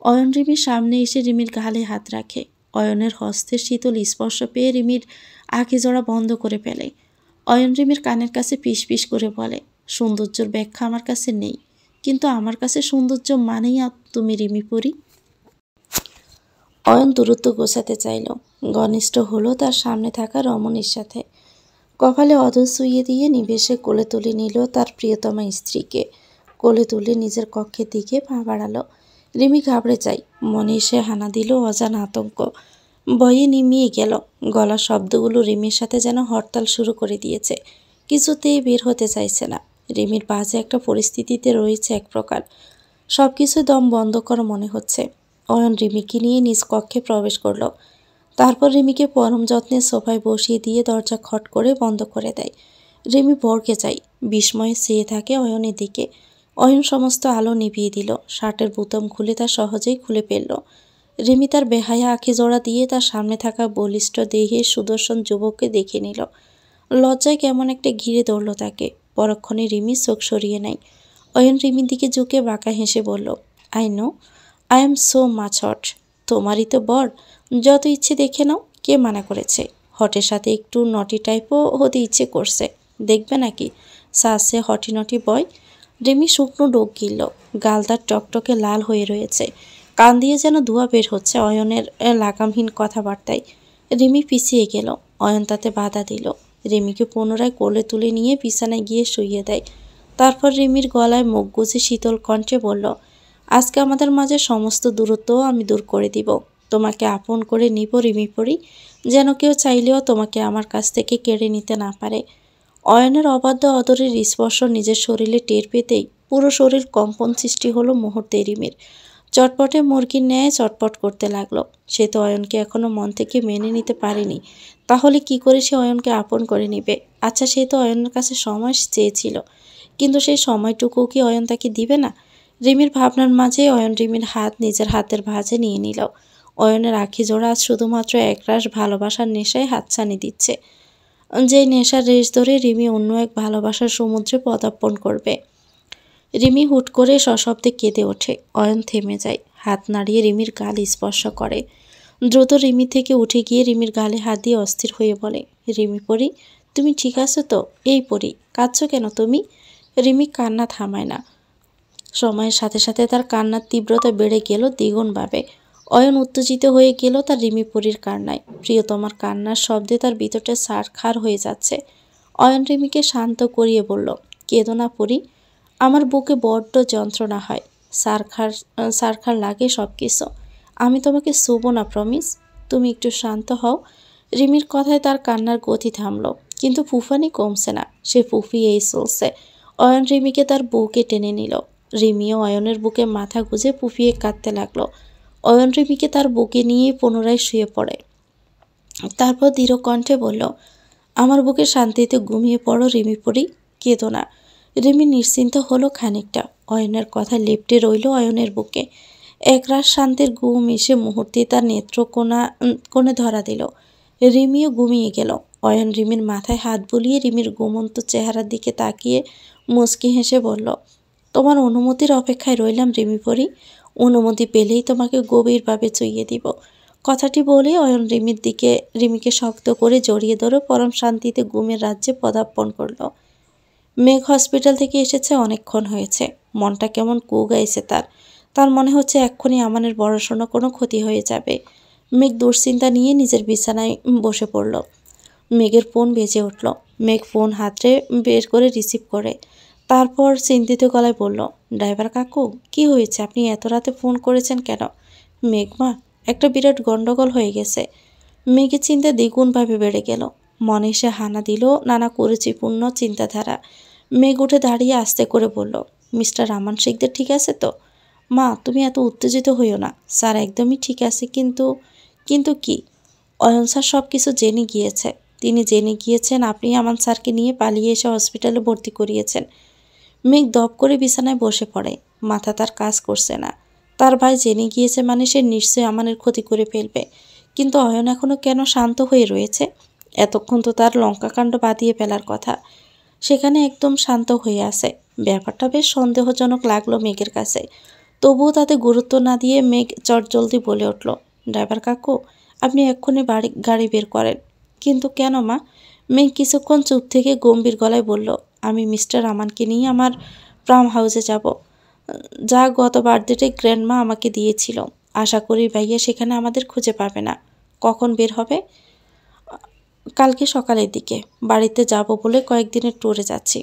অয়ন রিমির সামনে এসে রিমির গালে হাত রাখে। অয়নের হস্তের শীতল স্পর্শ পেয়ে রিমির আঁখি জোড়া বন্ধ করে ফেলে। অয়ন রিমির কানের কাছে পিস পিস করে বলে, সৌন্দর্যের ব্যাখ্যা আমার কাছে নেই, কিন্তু আমার কাছে সৌন্দর্য মানেই তুমি রিমি পরি। অয়ন দূরত্ব গোছাতে চাইল। ঘনিষ্ঠ হলো তার সামনে থাকা রমণীর সাথে। কপালে অধর শুইয়ে দিয়ে নিবেশে কোলে তুলে নিল তার প্রিয়তমা স্ত্রীকে। কোলে তুলে নিজের কক্ষের দিকে পা বাড়ালো। রিমি ঘাবড়ে যায়। মনে এসে হানা দিল অজানা আতঙ্ক। ভয়ে নিমিয়ে গেল। গলার শব্দগুলো রিমির সাথে যেন হরতাল শুরু করে দিয়েছে। কিছুতেই বের হতে চাইছে না। রিমির বাজে একটা পরিস্থিতিতে রয়েছে এক প্রকার। সব কিছু দম বন্ধ করা মনে হচ্ছে। অয়ন রিমিকে নিয়ে নিজ কক্ষে প্রবেশ করল। তারপর রিমিকে পরম যত্নে সোফায় বসিয়ে দিয়ে দরজা খট করে বন্ধ করে দেয়। রিমি ভরকে যায়। বিস্ময়ে চেয়ে থাকে অয়নের দিকে। অয়ন সমস্ত আলো নিভিয়ে দিল। শার্টের বোতাম খুলে তা সহজেই খুলে ফেলল। রিমি তার বেহায়া আঁখি জোড়া দিয়ে তার সামনে থাকা বলিষ্ঠ দেহে সুদর্শন যুবককে দেখে নিল। লজ্জায় কেমন একটা ঘিরে ধরল তাকে। পরক্ষণে রিমি চোখ সরিয়ে নেয়। অয়ন রিমির দিকে ঝুঁকে বাঁকা হেসে বলল, I know, I am so much hot. তোমারই তো বর, যত ইচ্ছে দেখে নাও, কে মানা করেছে? হটের সাথে একটু নটি টাইপও হতে ইচ্ছে করছে, দেখবে নাকি সাসে হটি নটি বয়। রিমি শুকনো ডোক গিলল, গাল তার টকটকে লাল হয়ে রয়েছে, কান দিয়ে যেন ধোঁয়া বের হচ্ছে অয়নের লাগামহীন কথাবার্তায়। রিমি পিছিয়ে গেল, অয়ন তাতে বাধা দিল। রিমিকে পুনরায় কোলে তুলে নিয়ে বিছানায় গিয়ে শুইয়ে দেয়। তারপর রিমির গলায় মুখ গুজে শীতল কণ্ঠে বলল, আজকে আমাদের মাঝে সমস্ত দূরত্ব আমি দূর করে দিব। তোমাকে আপন করে নিব রিমি পড়ি, যেন কেউ চাইলেও তোমাকে আমার কাছ থেকে কেড়ে নিতে না পারে। অয়নের অবাধ্য অদরের স্পর্শ নিজের শরীরে টের পেতেই পুরো শরীর কম্পন সৃষ্টি হলো মুহূর্তে রিমির। চটপটে মুরগির ন্যায় চটপট করতে লাগলো। সে তো অয়নকে এখনো মন থেকে মেনে নিতে পারেনি, তাহলে কি করে সে অয়নকে আপন করে নিবে? আচ্ছা, সে তো অয়নের কাছে সময় চেয়েছিল, কিন্তু সেই সময়টুকু কি অয়ন তাকে দিবে না? রিমির ভাবনার মাঝে অয়ন রিমির হাত নিজের হাতের ভাঁজে নিয়ে নিল। অয়নের আখি জোড়া আজ শুধুমাত্র একরাশ ভালোবাসার নেশায় হাতছানি দিচ্ছে, যেই নেশার রেশ ধরে রিমি অন্য এক ভালোবাসার সমুদ্রে পদার্পণ করবে। রিমি হুট করে সশব্দে কেঁদে ওঠে। অয়ন থেমে যায়, হাত নাড়িয়ে রিমির গাল স্পর্শ করে। দ্রুত রিমি থেকে উঠে গিয়ে রিমির গালে হাত দিয়ে অস্থির হয়ে বলে, রিমি পড়ি, তুমি ঠিক আছো তো? এই পড়ি, কাঁদছো কেন তুমি? রিমি কান্না থামায় না। সময়ের সাথে সাথে তার কান্নার তীব্রতা বেড়ে গেল দ্বিগুণভাবে। অয়ন উত্তেজিত হয়ে গেল তার রিমি পরীর কান্নায়। প্রিয়তমার কান্নার শব্দে তার ভিতরটা ছারখার হয়ে যাচ্ছে। অয়ন রিমিকে শান্ত করিয়ে বলল, কেঁদো না পরি, আমার বুকে বড্ড যন্ত্রণা হয়, সারখার সারখার লাগে সব কিছু। আমি তোমাকে শোবো না, প্রমিস। তুমি একটু শান্ত হও। রিমির কথায় তার কান্নার গতি থামল, কিন্তু ফুফানি কমছে না, সে ফুফিয়েই চলছে। অয়ন রিমিকে তার বুকে টেনে নিল। রিমিও অয়নের বুকে মাথা গুজে ফুফিয়ে কাঁদতে লাগলো। অয়ন রিমিকে তার বুকে নিয়ে পুনরায় শুয়ে পড়ে। তারপর দৃঢ় কণ্ঠে বলল, আমার বুকে শান্তিতে ঘুমিয়ে পড়ো রিমি পড়ি, কেঁদো না। রিমি নিশ্চিন্ত হলো খানিকটা। অয়নের কথা লেপ্টে রইল অয়নের বুকে। একরাশ শান্তির ঘুম এসে মুহূর্তে তার কোণে ধরা দিল। রিমিও ঘুমিয়ে গেল। অয়ন রিমির মাথায় হাত বুলিয়ে রিমির ঘুমন্ত চেহারার দিকে তাকিয়ে মুচকি হেসে বলল, তোমার অনুমতির অপেক্ষায় রইলাম রিমি পড়ি, অনুমতি পেলেই তোমাকে গভীরভাবে চুইয়ে দিব। কথাটি বলে অয়ন রিমিকে শক্ত করে জড়িয়ে ধরে পরম শান্তিতে ঘুমের রাজ্যে পদার্পণ করল। মেঘ হসপিটাল থেকে এসেছে অনেকক্ষণ হয়েছে। মনটা কেমন কু গাইছে তার। তার মনে হচ্ছে এক্ষুনি আমানের পড়াশোনা কোনো ক্ষতি হয়ে যাবে। মেঘ দুশ্চিন্তা নিয়ে নিজের বিছানায় বসে পড়ল। মেঘের ফোন বেজে উঠল। মেঘ ফোন হাতে বের করে রিসিভ করে, তারপর চিন্তিত গলায় বলল, ড্রাইভার কাকু, কি হয়েছে? আপনি এত রাতে ফোন করেছেন কেন? মেঘমা, একটা বিরাট গন্ডগোল হয়ে গেছে। মেঘের চিন্তা দ্বিগুণভাবে বেড়ে গেল। মনে সে হানা দিল নানা কুরুচিপূর্ণ চিন্তাধারা। মেঘ উঠে দাঁড়িয়ে আস্তে করে বলল, মিস্টার রামান শিকদার ঠিক আছে তো? মা, তুমি এত উত্তেজিত হইও না, স্যার একদমই ঠিক আছে। কিন্তু কিন্তু কি? অয়ন স্যার সব কিছু জেনে গিয়েছে। তিনি জেনে গিয়েছেন আপনি আমান স্যারকে নিয়ে পালিয়ে এসে হসপিটালে ভর্তি করিয়েছেন। মেঘ দপ করে বিছানায় বসে পড়ে। মাথা তার কাজ করছে না। তার ভাই জেনে গিয়েছে মানে সে নিশ্চয়ই আমানের ক্ষতি করে ফেলবে। কিন্তু অয়ন এখনো কেন শান্ত হয়ে রয়েছে? এতক্ষণ তো তার লঙ্কাকাণ্ড বাঁধিয়ে ফেলার কথা, সেখানে একদম শান্ত হয়ে আছে। ব্যাপারটা বেশ সন্দেহজনক লাগলো মেঘের কাছে। তবুও তাতে গুরুত্ব না দিয়ে মেঘ চটজলদি বলে উঠল, ড্রাইভার কাকু, আপনি এক্ষুনি গাড়ি বের করেন। কিন্তু কেন মা? মেঘ কিছুক্ষণ চুপ থেকে গম্ভীর গলায় বলল, আমি মিস্টার রামানকে নিয়ে আমার ফার্ম হাউসে যাব, যা গত বার্থডেতে গ্র্যান্ডমা আমাকে দিয়েছিল। আশা করি ভাইয়া সেখানে আমাদের খুঁজে পাবে না। কখন বের হবে? কালকে সকালের দিকে। বাড়িতে যাব বলে কয়েকদিনের ট্যুরে যাচ্ছি।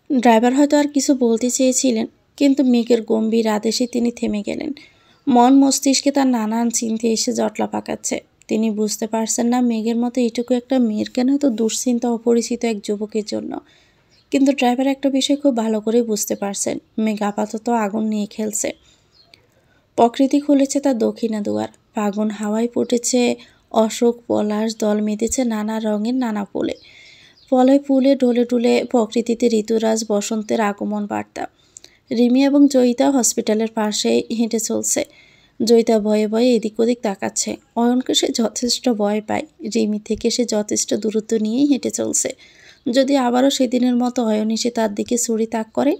ড্রাইভার হয়তো আর কিছু বলতে চেয়েছিলেন, কিন্তু মেঘের গম্ভীর আদেশে তিনি থেমে গেলেন। মন মস্তিষ্কে তার নানান চিন্তা এসে জটলা পাকাচ্ছে। তিনি বুঝতে পারছেন না মেঘের মতো এটুকু একটা মেয়ের কেন এত দুশ্চিন্তা অপরিচিত এক যুবকের জন্য। কিন্তু ড্রাইভার একটা বিষয় খুব ভালো করে বুঝতে পারছেন, মেঘ আপাতত আগুন নিয়ে খেলছে। প্রকৃতি খুলেছে তার দক্ষিণা দুয়ার। ফাগুন হাওয়ায় ফুটেছে অশোক পলাশ, দল মেতেছে নানা রঙের নানা ফুলে। ফলে ফুলে ডলে ডলে প্রকৃতিতে ঋতুরাজ বসন্তের আগমন বার্তা। রিমি এবং জয়িতা হসপিটালের পাশে হেঁটে চলছে। জয়িতা ভয়ে ভয়ে এদিক ওদিক তাকাচ্ছে। অয়নকে সে যথেষ্ট ভয় পায়। রিমি থেকে সে যথেষ্ট দূরত্ব নিয়েই হেঁটে চলছে। যদি আবারও সেদিনের মতো অয়ন এসে তার দিকে ছুরি তাক করে,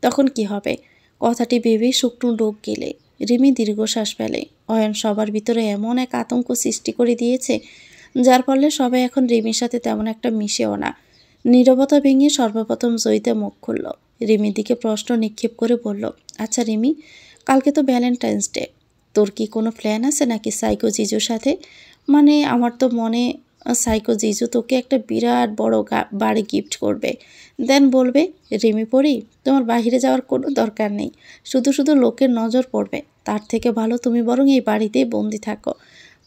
তখন কি হবে? কথাটি ভেবেই শুকনো ডোক গেলে রিমি দীর্ঘশ্বাস ফেলে। অয়ন সবার ভিতরে এমন এক আতঙ্ক সৃষ্টি করে দিয়েছে, যার ফলে সবাই এখন রিমির সাথে তেমন একটা মিশেও না। নীরবতা ভেঙে সর্বপ্রথম জয়িতা মুখ খুলল। রিমির দিকে প্রশ্ন নিক্ষেপ করে বলল, আচ্ছা রিমি, কালকে তো ভ্যালেন্টাইন্স ডে, তোর কি কোনো প্ল্যান আছে নাকি সাইকো জিজুর সাথে? মানে আমার তো মনে সাইকো জিজু তোকে একটা বিরাট বড় বাড়ি গিফট করবে, দেন বলবে, রিমি পড়ি, তোমার বাহিরে যাওয়ার কোনো দরকার নেই, শুধু শুধু লোকের নজর পড়বে, তার থেকে ভালো তুমি বরং এই বাড়িতেই বন্দি থাকো।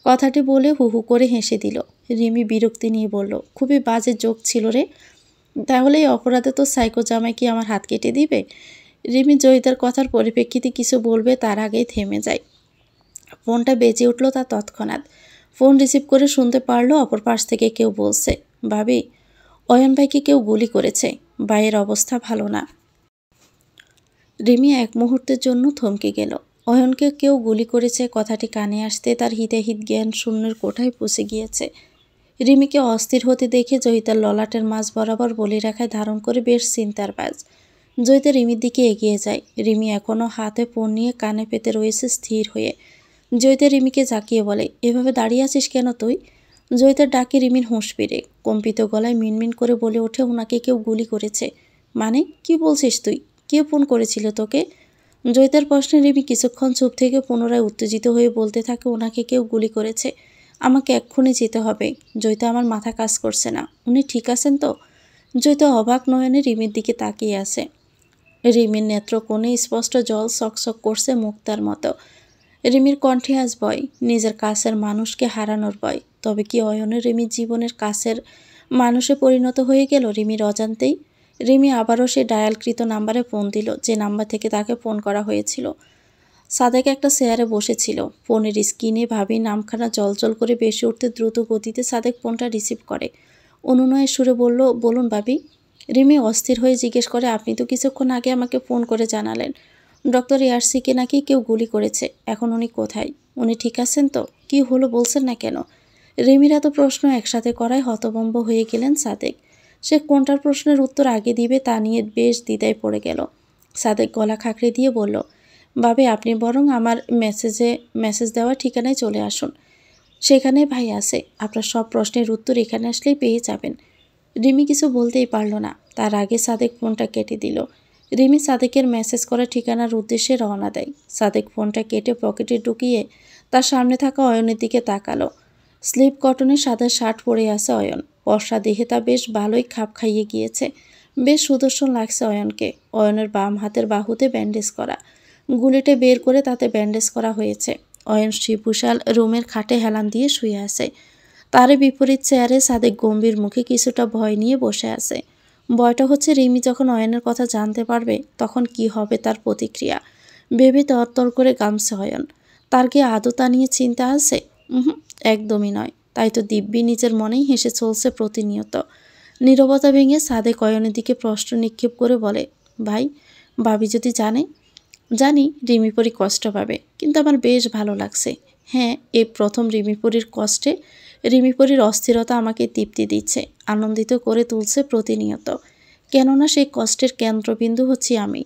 কথাটি বলে হু হু করে হেসে দিল। রিমি বিরক্তি নিয়ে বলল, খুবই বাজে জোক ছিল রে, তাহলে এই অপরাধে তো সাইকো জামাই কি আমার হাত কেটে দিবে? রিমি জয়িতার কথার পরিপ্রেক্ষিতে কিছু বলবে তার আগেই থেমে যায়। ফোনটা বেজে উঠল তার তৎক্ষণাৎ। ফোন রিসিভ করে শুনতে পারলো অপর পাশ থেকে কেউ বলছে, ভাবি, অয়ন ভাইকে কেউ গুলি করেছে, ভাইয়ের অবস্থা ভালো না। রিমি এক মুহূর্তের জন্য থমকে গেল। অয়নকে কেউ গুলি করেছে কথাটি কানে আসতে তার হিতাহিত জ্ঞান শূন্যের কোঠায় পৌঁছে গিয়েছে। রিমিকে অস্থির হতে দেখে জয়িতার ললাটের মাঝ বরাবর বলি রেখায় ধারণ করে বেশ চিন্তার বাজ। জয়িতা রিমির দিকে এগিয়ে যায়। রিমি এখনও হাতে ফোন নিয়ে কানে পেতে রয়েছে স্থির হয়ে। জয়িতা রিমিকে জাকিয়ে বলে, এভাবে দাঁড়িয়ে আছিস কেন তুই? জয়িতার ডাকে রিমির হুঁশ ফিরে। কম্পিত গলায় মিনমিন করে বলে ওঠে, ওনাকে কেউ গুলি করেছে। মানে কি বলছিস তুই? কে ফোন করেছিল তোকে? জয়িতার প্রশ্নে রিমি কিছুক্ষণ চুপ থেকে পুনরায় উত্তেজিত হয়ে বলতে থাকে, ওনাকে কেউ গুলি করেছে, আমাকে এক্ষুনি যেতে হবে। জয়িতা, আমার মাথা কাজ করছে না, উনি ঠিক আছেন তো? জয়িতা অবাক নয়নে রিমির দিকে তাকিয়ে আছে। রিমির নেত্রকোণে স্পষ্ট জল সকসক করছে মুক্তার মতো। রিমির কণ্ঠে আজ ভয়, নিজের কাছের মানুষকে হারানোর ভয়। তবে কি অয়নের রিমির জীবনের কাছের মানুষে পরিণত হয়ে গেল রিমির অজান্তেই? রিমি আবারও সে ডায়ালকৃত নাম্বারে ফোন দিল, যে নাম্বার থেকে তাকে ফোন করা হয়েছিল। সাদেক একটা চেয়ারে বসেছিল। ফোনের স্ক্রিনে ভাবি নামখানা জলজল করে বেশি উঠতে দ্রুত গতিতে সাদেক ফোনটা রিসিভ করে। অনুনয়ের সুরে বলল, বলুন ভাবি। রিমি অস্থির হয়ে জিজ্ঞেস করে, আপনি তো কিছুক্ষণ আগে আমাকে ফোন করে জানালেন ডক্টর ইয়ারসিকে নাকি কেউ গুলি করেছে, এখন উনি কোথায়? উনি ঠিক আছেন তো? কি হলো বলছেন না কেন? রিমির এত প্রশ্ন একসাথে করায় হতভম্ব হয়ে গেলেন সাদেক। সে কোনটার প্রশ্নের উত্তর আগে দিবে তা নিয়ে বেশ দ্বিধায় পড়ে গেল। সাদেক গলা খাঁকড়ে দিয়ে বলল, ভাবি, আপনি বরং আমার মেসেজ দেওয়া ঠিকানায় চলে আসুন, সেখানে ভাই আছে, আপনার সব প্রশ্নের উত্তর এখানে আসলেই পেয়ে যাবেন। রিমি কিছু বলতেই পারল না, তার আগে সাদেক ফোনটা কেটে দিল। রিমি সাদেকের মেসেজ করা ঠিকানার উদ্দেশ্যে রওনা দেয়। সাদেক ফোনটা কেটে পকেটে ঢুকিয়ে তার সামনে থাকা অয়নের দিকে তাকালো। স্লিপ কটনের সাদা শার্ট পরে আছে অয়ন। বর্ষা দেহে তা বেশ ভালোই খাপ খাইয়ে গিয়েছে। বেশ সুদর্শন লাগছে অয়নকে। অয়নের বাম হাতের বাহুতে ব্যান্ডেজ করা, গুলিটে বের করে তাতে ব্যান্ডেজ করা হয়েছে। অয়ন শিবুশাল রুমের খাটে হেলান দিয়ে শুয়ে আছে। তারই বিপরীত চেয়ারে সাদেক গম্ভীর মুখে কিছুটা ভয় নিয়ে বসে আছে। ভয়টা হচ্ছে রিমি যখন অয়নের কথা জানতে পারবে তখন কি হবে তার প্রতিক্রিয়া ভেবে তরতর করে গামছে অয়ন। তার কি আদৌ তা নিয়ে চিন্তা আছে? একদমই নয়। তাই তো দিব্যি নিজের মনেই হেসে চলছে প্রতিনিয়ত। নীরবতা ভেঙে সাদেক অয়নের দিকে প্রশ্ন নিক্ষেপ করে বলে, ভাই, ভাবি যদি জানে? জানি রিমিপরি কষ্ট পাবে, কিন্তু আমার বেশ ভালো লাগছে। হ্যাঁ, এই প্রথম রিমিপরির কষ্টে রিমিপরির অস্থিরতা আমাকে তৃপ্তি দিচ্ছে, আনন্দিত করে তুলছে প্রতিনিয়ত। কেননা সেই কষ্টের কেন্দ্রবিন্দু হচ্ছি আমি।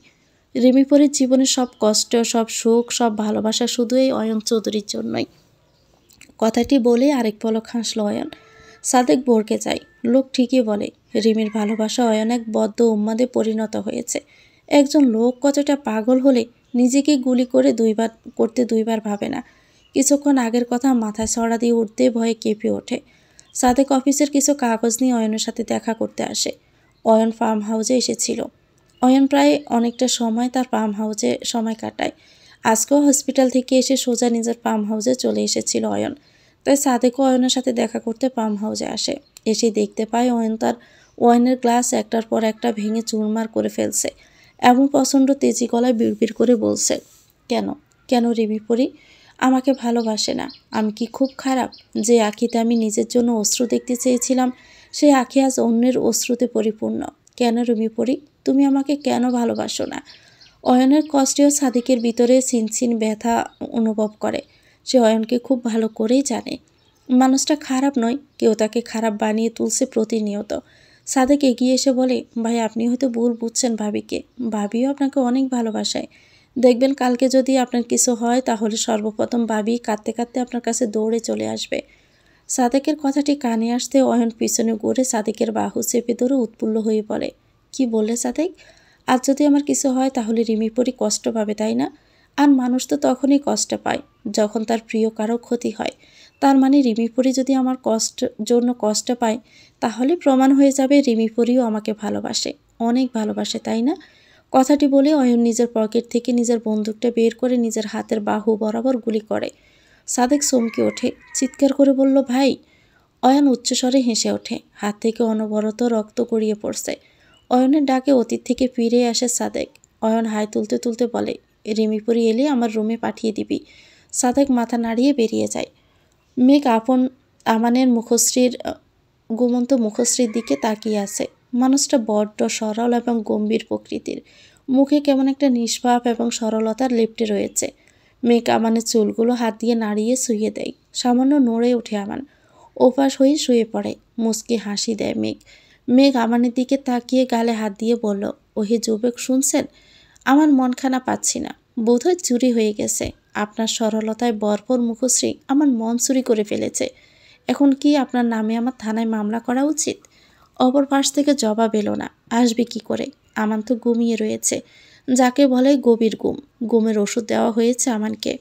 রিমিপরির জীবনের সব কষ্ট, সব সুখ, সব ভালোবাসা শুধু এই অয়ন চৌধুরীর জন্যই। কথাটি বলে আরেক পলক হাসল অয়ন। সাদেক ভরকে যায়। লোক ঠিকই বলে, রিমির ভালোবাসা অয়ন এক বদ্ধ উন্মাদে পরিণত হয়েছে। একজন লোক কতটা পাগল হলে নিজেকে গুলি করে দুইবার ভাবে না। কিছুক্ষণ আগের কথা মাথায় ছড়া দিয়ে উঠতে ভয়ে কেঁপে ওঠে। সাদেক অফিসের কিছু কাগজ নিয়ে অয়নের সাথে দেখা করতে আসে। অয়ন ফার্ম হাউসে এসেছিল। অয়ন প্রায় অনেকটা সময় তার ফার্ম হাউসে সময় কাটায়। আজকেও হসপিটাল থেকে এসে সোজা নিজের ফার্ম হাউসে চলে এসেছিল অয়ন। তাই সাদেকও অয়নের সাথে দেখা করতে ফার্ম হাউসে আসে। এসে দেখতে পায় অয়ন তার ওয়াইনের গ্লাস একটার পর একটা ভেঙে চুরমার করে ফেলছে এবং প্রচণ্ড তেজি গলায় বিড়বিড় করে বলছে, কেন কেন রিমি পরি আমাকে ভালোবাসে না? আমি কি খুব খারাপ যে আখিতে আমি নিজের জন্য অশ্রু দেখতে চেয়েছিলাম সেই আখি আজ অন্যের অশ্রুতে পরিপূর্ণ? কেন রিমি পরি তুমি আমাকে কেন ভালোবাসো না? অয়নের কষ্টেও সাদিকের ভিতরে ছিনছিন ব্যথা অনুভব করে। সে অয়নকে খুব ভালো করেই জানে। মানুষটা খারাপ নয়, কেউ তাকে খারাপ বানিয়ে তুলছে প্রতিনিয়ত। সাদেক এগিয়ে এসে বলে, ভাই, আপনি হয়তো ভুল বুঝছেন ভাবিকে, ভাবিও আপনাকে অনেক ভালোবাসায়। দেখবেন কালকে যদি আপনার কিছু হয় তাহলে সর্বপ্রথম ভাবি কাঁদতে কাঁদতে আপনার কাছে দৌড়ে চলে আসবে। সাদেকের কথাটি কানে আসতে অয়ন পিছনে ঘুরে সাদেকের বাহু চেপে ধরে উৎফুল্ল হয়ে পড়ে। কি বললে সাদেক? আজ যদি আমার কিছু হয় তাহলে রিমি পরি কষ্ট পাবে, তাই না? আর মানুষ তো তখনই কষ্ট পায় যখন তার প্রিয় কারো ক্ষতি হয়। তার মানে রিমি পরি যদি আমার জন্য কষ্ট পায় তাহলে প্রমাণ হয়ে যাবে রিমি পরিও আমাকে ভালোবাসে, অনেক ভালোবাসে, তাই না? কথাটি বলে অয়ন নিজের পকেট থেকে নিজের বন্দুকটা বের করে নিজের হাতের বাহু বরাবর গুলি করে। সাদেক চমকে ওঠে, চিৎকার করে বলল, ভাই! অয়ন উচ্চস্বরে হেসে ওঠে, হাত থেকে অনবরত রক্ত গড়িয়ে পড়ছে। অয়নের ডাকে অতীত থেকে ফিরে আসে সাদেক। অয়ন হাই তুলতে তুলতে বলে, রিমিপুরি এলে আমার রুমে পাঠিয়ে দিবি। সাদেক মাথা নাড়িয়ে বেরিয়ে যায়। মেঘ আমানের মুখশ্রীর ঘুমন্ত মুখশ্রীর দিকে তাকিয়ে আছে। মানুষটা বড্ড সরল এবং গম্ভীর প্রকৃতির, মুখে কেমন একটা নিষ্পাপ এবং সরলতার লেপ্টে রয়েছে। মেঘ আমানের চুলগুলো হাত দিয়ে নাড়িয়ে শুইয়ে দেয়। সামান্য নড়ে ওঠে আমান, ওপাশ হয়ে শুয়ে পড়ে। মুচকি হাসি দেয় মেঘ। মেঘ আমানের দিকে তাকিয়ে গালে হাত দিয়ে বলল, ওহে যুবক, শুনছেন? আমার মনখানা পাচ্ছি না, বোধহয় চুরি হয়ে গেছে। আপনার সরলতায় ভরপুর মুখশ্রী আমার মন চুরি করে ফেলেছে। এখন কি আপনার নামে আমার থানায় মামলা করা উচিত? অপর পাশ থেকে জবাব এলো না। আসবে কি করে? আমান তো ঘুমিয়ে রয়েছে, যাকে বলে গভীর ঘুম। ঘুমের ওষুধ দেওয়া হয়েছে আমানকে।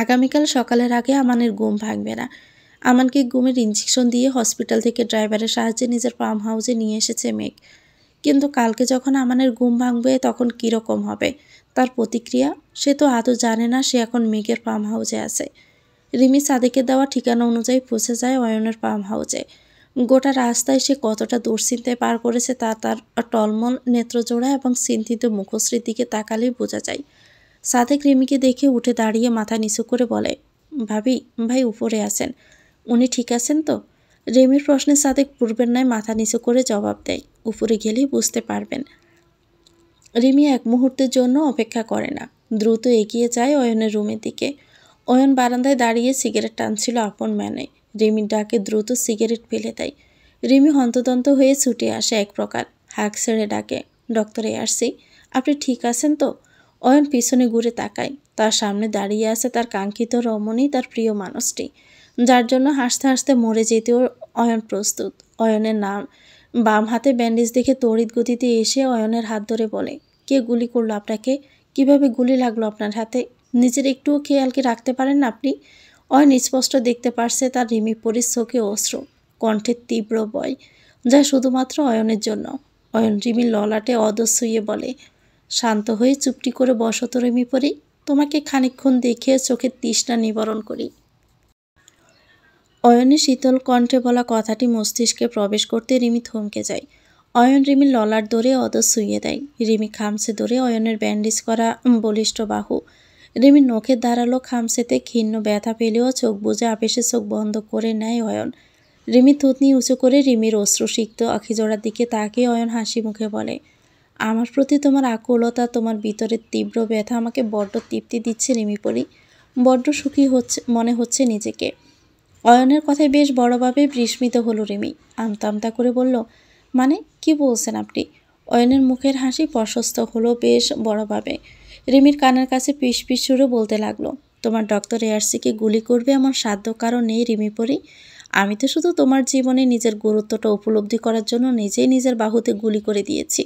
আগামীকাল সকালের আগে আমানের ঘুম ভাঙবে না। আমানকে ঘুমের ইঞ্জেকশন দিয়ে হসপিটাল থেকে ড্রাইভারের সাহায্যে নিজের ফার্ম হাউসে নিয়ে এসেছে মেঘ। কিন্তু কালকে যখন আমানের ঘুম ভাঙবে তখন কীরকম হবে তার প্রতিক্রিয়া? সে তো আদৌ জানে না সে এখন মেঘের ফার্ম হাউসে আছে। রিমি সাদেকের দেওয়া ঠিকানা অনুযায়ী পৌঁছে যায় অয়নের ফার্ম হাউসে। গোটা রাস্তায় সে কতটা দুশ্চিন্তায় পার করেছে তা তার টলমল নেত্রজোড়া এবং চিন্তিত মুখশ্রীর দিকে তাকালেই বোঝা যায়। সাদেক রিমিকে দেখে উঠে দাঁড়িয়ে মাথা নিচু করে বলে, ভাবি, ভাই উপরে আছেন, উনি ঠিক আছেন তো? রিমির প্রশ্নে সাদেক পূর্বের ন্যায় মাথা নিচু করে জবাব দেয়, উপরে গেলেই বুঝতে পারবেন। রিমি এক মুহূর্তের জন্য অপেক্ষা করে না, দ্রুত এগিয়ে যায় অয়নের রুমের দিকে। অয়ন বারান্দায় দাঁড়িয়ে সিগারেট টানছিল আপন ম্যানে। রিমির ডাকে দ্রুত সিগারেট ফেলে দেয়। রিমি হন্তদন্ত হয়ে ছুটে আসে এক প্রকার, হাঁক ছেড়ে ডাকে, ডক্টর এআরসি, আপনি ঠিক আছেন তো? অয়ন পিছনে ঘুরে তাকায়। তার সামনে দাঁড়িয়ে আছে তার কাঙ্ক্ষিত রমণী, তার প্রিয় মানুষটি, যার জন্য হাসতে হাসতে মরে যেতেও অয়ন প্রস্তুত। অয়নের নাম বাম হাতে ব্যান্ডেজ দেখে তড়িৎ গতিতে এসে অয়নের হাত ধরে বলে, কে গুলি করলো আপনাকে? কিভাবে গুলি লাগলো আপনার হাতে? নিজের একটুও খেয়াল কি রাখতে পারেন না আপনি? অয়ন স্পষ্ট দেখতে পারছে তার রিমি পরির চোখে অশ্রু, কণ্ঠের তীব্র ভয়, যা শুধুমাত্র অয়নের জন্য। অয়ন রিমির ললাটে অদর শুয়ে বলে, শান্ত হয়ে চুপটি করে বসো তো রিমি পরি, তোমাকে খানিকক্ষণ দেখে চোখের তৃষ্ণা নিবারণ করি। অয়নের শীতল কণ্ঠে বলা কথাটি মস্তিষ্কে প্রবেশ করতে রিমি থমকে যায়। অয়ন রিমির ললাট ধরে অদর শুইয়ে দেয়। রিমি খামছে ধরে অয়নের ব্যান্ডেজ করা বলিষ্ঠ বাহু। রিমির নখের ধারালো খামছেতে ক্ষীণ ব্যথা পেলেও চোখ বুজে আবেশে চোখ বন্ধ করে নেয় অয়ন। রিমি থুতনি উঁচু করে রিমির অশ্রুসিক্ত আখিজোড়ার দিকে তাকিয়ে অয়ন হাসি মুখে বলে, আমার প্রতি তোমার আকুলতা, তোমার ভিতরের তীব্র ব্যথা আমাকে বড্ড তৃপ্তি দিচ্ছে রিমি পরি, বড্ড সুখী মনে হচ্ছে নিজেকে। অয়নের কথায় বেশ বড়ভাবে বিস্মিত হলো রিমি। আমতা আমতা করে বলল, মানে কি বলছেন আপনি? অয়নের মুখের হাসি প্রশস্ত হলো বেশ বড়ভাবে। রিমির কানের কাছে পিস পিস সুরে বলতে লাগলো, তোমার ডক্টর এআরসিকে গুলি করবে এমন সাধ্য কারো নেই রিমি পরি। আমি তো শুধু তোমার জীবনে নিজের গুরুত্বটা উপলব্ধি করার জন্য নিজেই নিজের বাহুতে গুলি করে দিয়েছি।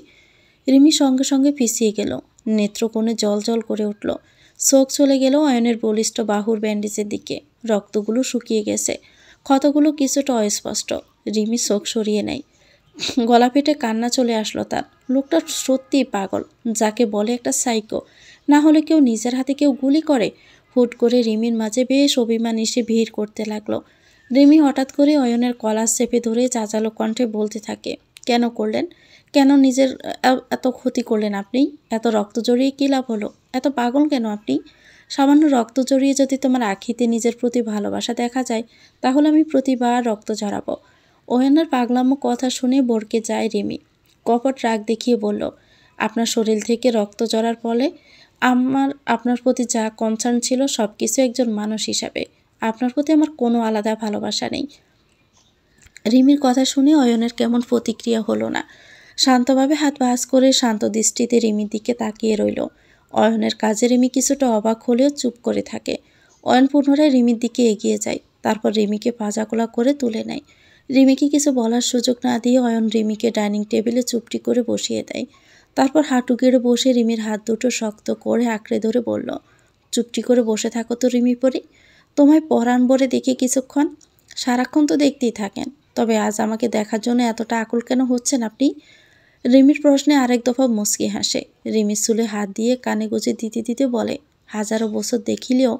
রিমি সঙ্গে সঙ্গে পিছিয়ে গেল, নেত্রকোণে জল জল করে উঠল। চোখ চলে গেল অয়নের বলিষ্ঠ বাহুর ব্যান্ডেজের দিকে। রক্তগুলো শুকিয়ে গেছে, ক্ষতগুলো কিছুটা অস্পষ্ট। রিমি চোখ সরিয়ে নেয়। গলা পেটে কান্না চলে আসলো তার। লোকটা সত্যিই পাগল, যাকে বলে একটা সাইকো। না হলে কেউ নিজের হাতে কেউ গুলি করে? হুট করে রিমির মাঝে বেশ অভিমান এসে ভিড় করতে লাগলো। রিমি হঠাৎ করে অয়নের কলার চেপে ধরে চাচালো কণ্ঠে বলতে থাকে, কেন করলেন? কেন নিজের এত ক্ষতি করলেন আপনি? এত রক্ত জড়িয়ে কী লাভ হলো? এত পাগল কেন আপনি? সামান্য রক্ত জড়িয়ে যদি তোমার আখিতে নিজের প্রতি ভালোবাসা দেখা যায় তাহলে আমি প্রতিবার রক্ত ঝরাবো। অয়নের পাগলামো কথা শুনে বরকে যায় রিমি। কপট রাগ দেখিয়ে বলল, আপনার শরীর থেকে রক্ত ঝরার ফলে আপনার প্রতি যা কনসার্ন ছিল সব কিছু একজন মানুষ হিসাবে, আপনার প্রতি আমার কোনো আলাদা ভালোবাসা নেই। রিমির কথা শুনে অয়নের কেমন প্রতিক্রিয়া হলো না। শান্তভাবে হাত ভাঁজ করে শান্ত দৃষ্টিতে রিমির দিকে তাকিয়ে রইল। অয়নের কাজে রিমি কিছুটা অবাক হলেও চুপ করে থাকে। অয়ন পুনরায় রিমির দিকে এগিয়ে যায়, তারপর রিমিকে পাজাকোলা করে তুলে নেয়। রিমিকে কিছু বলার সুযোগ না দিয়ে অয়ন রিমিকে ডাইনিং টেবিলে চুপটি করে বসিয়ে দেয়। তারপর হাঁটু গেড়ে বসে রিমির হাত দুটো শক্ত করে আঁকড়ে ধরে বলল, চুপটি করে বসে থাকো তো রিমি পরি, তোমায় পরাণ ভরে দেখি কিছুক্ষণ। সারাক্ষণ তো দেখতেই থাকেন, তবে আজ আমাকে দেখার জন্য এতটা আকুল কেন হচ্ছেন আপনি? রিমির প্রশ্নে আরেক দফা মুচকি হাসে। রিমির চুলে হাত দিয়ে কানে গুজে দিতে দিতে বলে, হাজারো বছর দেখিলেও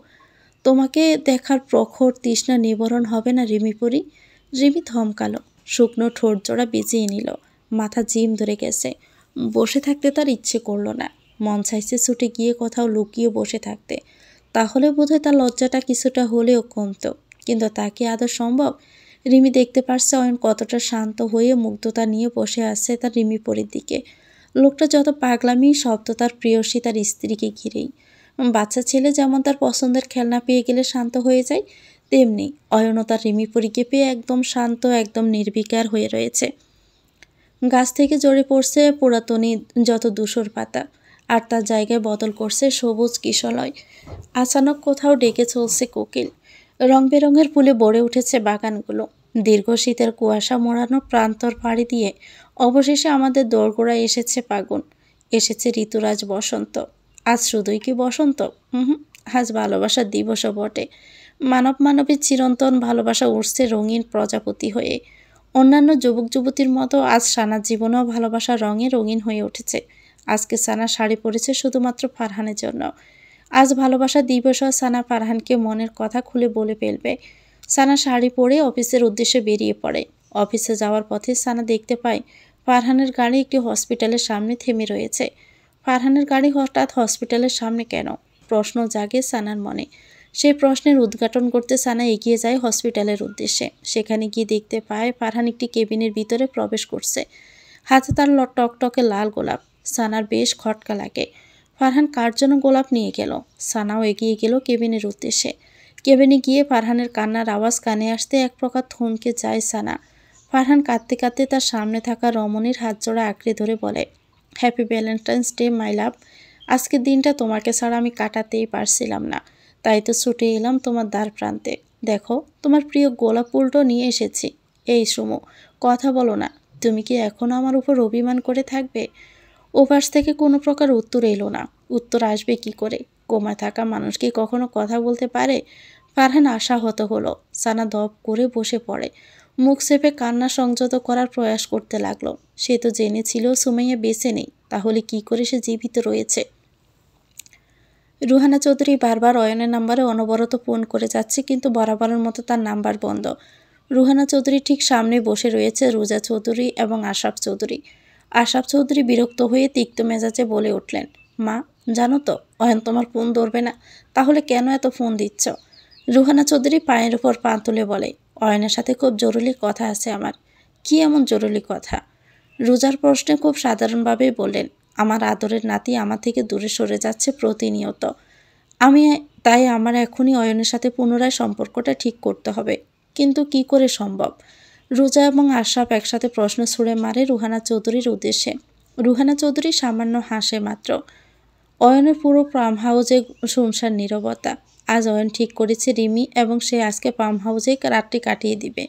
তোমাকে দেখার প্রখর তৃষ্ণা নিবারণ হবে না রিমি পরি। রিমি থমকালো, শুকনো ঠোঁট জোড়া বেঁচিয়ে নিল, মাথা জিম ধরে গেছে। বসে থাকতে তার ইচ্ছে করলো না, মন চাইছে ছুটে গিয়ে কোথাও লুকিয়ে বসে থাকতে, তাহলে বোধহয় তার লজ্জাটা কিছুটা হলেও কমতো। কিন্তু তা কি আদৌ সম্ভব? রিমি দেখতে পারছে অয়ন কতটা শান্ত হয়ে মুগ্ধতা নিয়ে বসে আছে তার রিমি পরির দিকে। লোকটা যত পাগলামি শব্দ তার প্রেয়সী তার স্ত্রীকে ঘিরেই। বাচ্চা ছেলে যেমন তার পছন্দের খেলনা পেয়ে গেলে শান্ত হয়ে যায়, তেমনি অয়নও তার রিমি পরিকে পেয়ে একদম শান্ত, একদম নির্বিকার হয়ে রয়েছে। গাছ থেকে ঝরে পড়ছে পুরাতনী যত ধূসর পাতা, আর তার জায়গায় বদল করছে সবুজ কিশলয়। আচানক কোথাও ডেকে চলছে কোকিল। রং বেরঙের ফুলে ভরে উঠেছে বাগানগুলো। দীর্ঘ শীতের কুয়াশা মোড়ানো প্রান্তর পাড়ি দিয়ে অবশেষে আমাদের দোরগোড়ায় এসেছে ফাগুন, এসেছে ঋতুরাজ বসন্ত। আজ শুধুই কি বসন্ত? আজ ভালোবাসার দিবসও বটে। মানব মানবীর চিরন্তন ভালোবাসা উঠছে রঙিন প্রজাপতি হয়ে। অন্যান্য যুবক যুবতীর মতো আজ সানার জীবনেও ভালোবাসার রঙে রঙিন হয়ে উঠেছে। আজকে সানা শাড়ি পরেছে শুধুমাত্র ফারহানের জন্য। আজ ভালোবাসা দিবসও সানা ফারহানকে মনের কথা খুলে বলে ফেলবে। সানা শাড়ি পরে অফিসের উদ্দেশ্যে বেরিয়ে পড়ে। অফিসে যাওয়ার পথে সানা দেখতে পায় ফারহানের গাড়ি একটি হসপিটালের সামনে থেমে রয়েছে। ফারহানের গাড়ি হঠাৎ হসপিটালের সামনে কেন? প্রশ্ন জাগে সানার মনে। সেই প্রশ্নের উদ্ঘাটন করতে সানা এগিয়ে যায় হসপিটালের উদ্দেশ্যে। সেখানে গিয়ে দেখতে পায় ফারহান একটি কেবিনের ভিতরে প্রবেশ করছে। হাতে তার টকটকে লাল গোলাপ। সানার বেশ খটকা লাগে। ফারহান কার জন্য গোলাপ নিয়ে গেল? সানাও এগিয়ে গেল কেবিনের উদ্দেশ্যে। কেবিনে গিয়ে ফারহানের কান্নার আওয়াজ কানে আসতে এক প্রকার থমকে যায় সানা। ফারহান কাঁদতে কাঁদতে তার সামনে থাকা রমণীর হাত জোড়া আঁকড়ে ধরে বলে, হ্যাপি ভ্যালেন্টাইন্স ডে মাই লাভ। আজকের দিনটা তোমাকে ছাড়া আমি কাটাতেই পারছিলাম না, তাই তো ছুটে এলাম তোমার দ্বার প্রান্তে। দেখো, তোমার প্রিয় গোলাপ ফুলটা নিয়ে এসেছি। এই সুমু, কথা বলো না, তুমি কি এখনও আমার উপর অভিমান করে থাকবে? ওপাশ থেকে কোনো প্রকার উত্তর এলো না। উত্তর আসবে কি করে? কোমায় থাকা মানুষ কি কখনো কথা বলতে পারে? ফারহান আশাহত হলো। সানা দপ করে বসে পড়ে, মুখ চেপে কান্না সংযত করার প্রয়াস করতে লাগলো। সে তো জেনেছিল সুমাইয়া বেঁচে নেই, তাহলে কি করে সে জীবিত রয়েছে? রুহানা চৌধুরী বারবার অয়নের নাম্বারে অনবরত ফোন করে যাচ্ছে, কিন্তু বরাবরের মতো তার নাম্বার বন্ধ। রুহানা চৌধুরী ঠিক সামনে বসে রয়েছে রোজা চৌধুরী এবং আশরাফ চৌধুরী। আশরাফ চৌধুরী বিরক্ত হয়ে তিক্ত মেজাজে বলে উঠলেন, মা, জানো তো অয়ন তোমার ফোন ধরবে না, তাহলে কেন এত ফোন দিচ্ছ? রুহানা চৌধুরী পায়ের উপর পা তুলে বলে, অয়নের সাথে খুব জরুরি কথা আছে আমার। কি এমন জরুরি কথা? রোজার প্রশ্নে খুব সাধারণভাবেই বললেন, আমার আদরের নাতি আমার থেকে দূরে সরে যাচ্ছে প্রতিনিয়ত। তাই আমার এখনই অয়নের সাথে পুনরায় সম্পর্কটা ঠিক করতে হবে। কিন্তু কি করে সম্ভব? রোজা এবং আশরাফ একসাথে প্রশ্ন ছুড়ে মারে রুহানা চৌধুরীর উদ্দেশ্যে। রুহানা চৌধুরী সামান্য হাসে মাত্র। অয়নের পুরো ফার্ম হাউসে শুনশান নীরবতা। আজ অয়ন ঠিক করেছে রিমি এবং সে আজকে ফার্ম হাউসে রাতটি কাটিয়ে দিবে।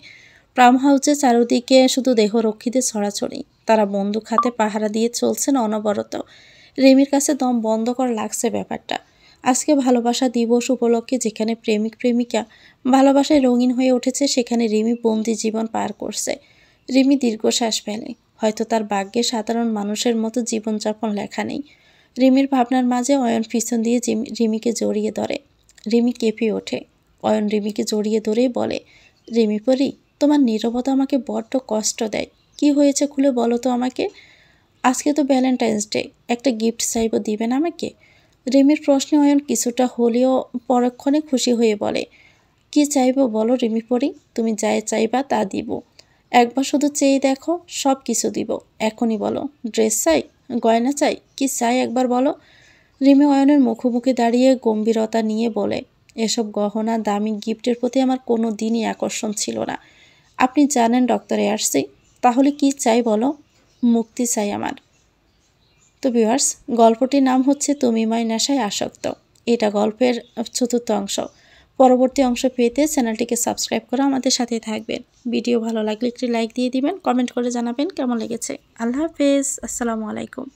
ফার্ম হাউসে চারদিকে শুধু দেহরক্ষীদের ছড়াছড়ি। তারা বন্দুক হাতে পাহারা দিয়ে চলছেন অনবরত। রিমির কাছে দম বন্ধ করা লাগছে ব্যাপারটা। আজকে ভালোবাসা দিবস উপলক্ষে যেখানে প্রেমিক প্রেমিকা ভালোবাসায় রঙিন হয়ে উঠেছে, সেখানে রিমি বন্দি জীবন পার করছে। রিমি দীর্ঘশ্বাস ফেলে। হয়তো তার ভাগ্যে সাধারণ মানুষের মতো জীবনযাপন লেখা নেই। রিমির ভাবনার মাঝে অয়ন পিছন দিয়ে রিমিকে জড়িয়ে ধরে। রিমি কেঁপে ওঠে। অয়ন রিমিকে জড়িয়ে ধরেই বলে, রিমি পরি, তোমার নীরবতা আমাকে বড্ড কষ্ট দেয়। কি হয়েছে খুলে বলো তো আমাকে। আজকে তো ভ্যালেন্টাইন্স ডে, একটা গিফট চাইব, দিবেন আমাকে? রিমির প্রশ্নে অয়ন কিছুটা হলেও পরক্ষণে খুশি হয়ে বলে, কি চাইবো বলো রিমি পরি, তুমি যাই চাইবা তা দিব। একবার শুধু চেয়ে দেখো, সব কিছু দিব। এখনই বলো, ড্রেস চাই, গয়না চাই, কি চাই একবার বলো। রিমি অয়নের মুখোমুখি দাঁড়িয়ে গম্ভীরতা নিয়ে বলে, এসব গহনা দামি গিফটের প্রতি আমার কোনো দিনই আকর্ষণ ছিল না। আপনি জানেন ডক্টর এয়ারসি, তাহলে কি চাই বলো। মুক্তি চাই আমার। তো ভিউয়ার্স, গল্পটির নাম হচ্ছে তুমি মাই নেশায় আসক্ত। এটা গল্পের ৪র্থ অংশ। পরবর্তী অংশ পেতে চ্যানেলটিকে সাবস্ক্রাইব করে আমাদের সাথেই থাকবেন। ভিডিও ভালো লাগলে একটি লাইক দিয়ে দিবেন, কমেন্ট করে জানাবেন কেমন লেগেছে। আল্লাহ হাফেজ, আসসালামু আলাইকুম।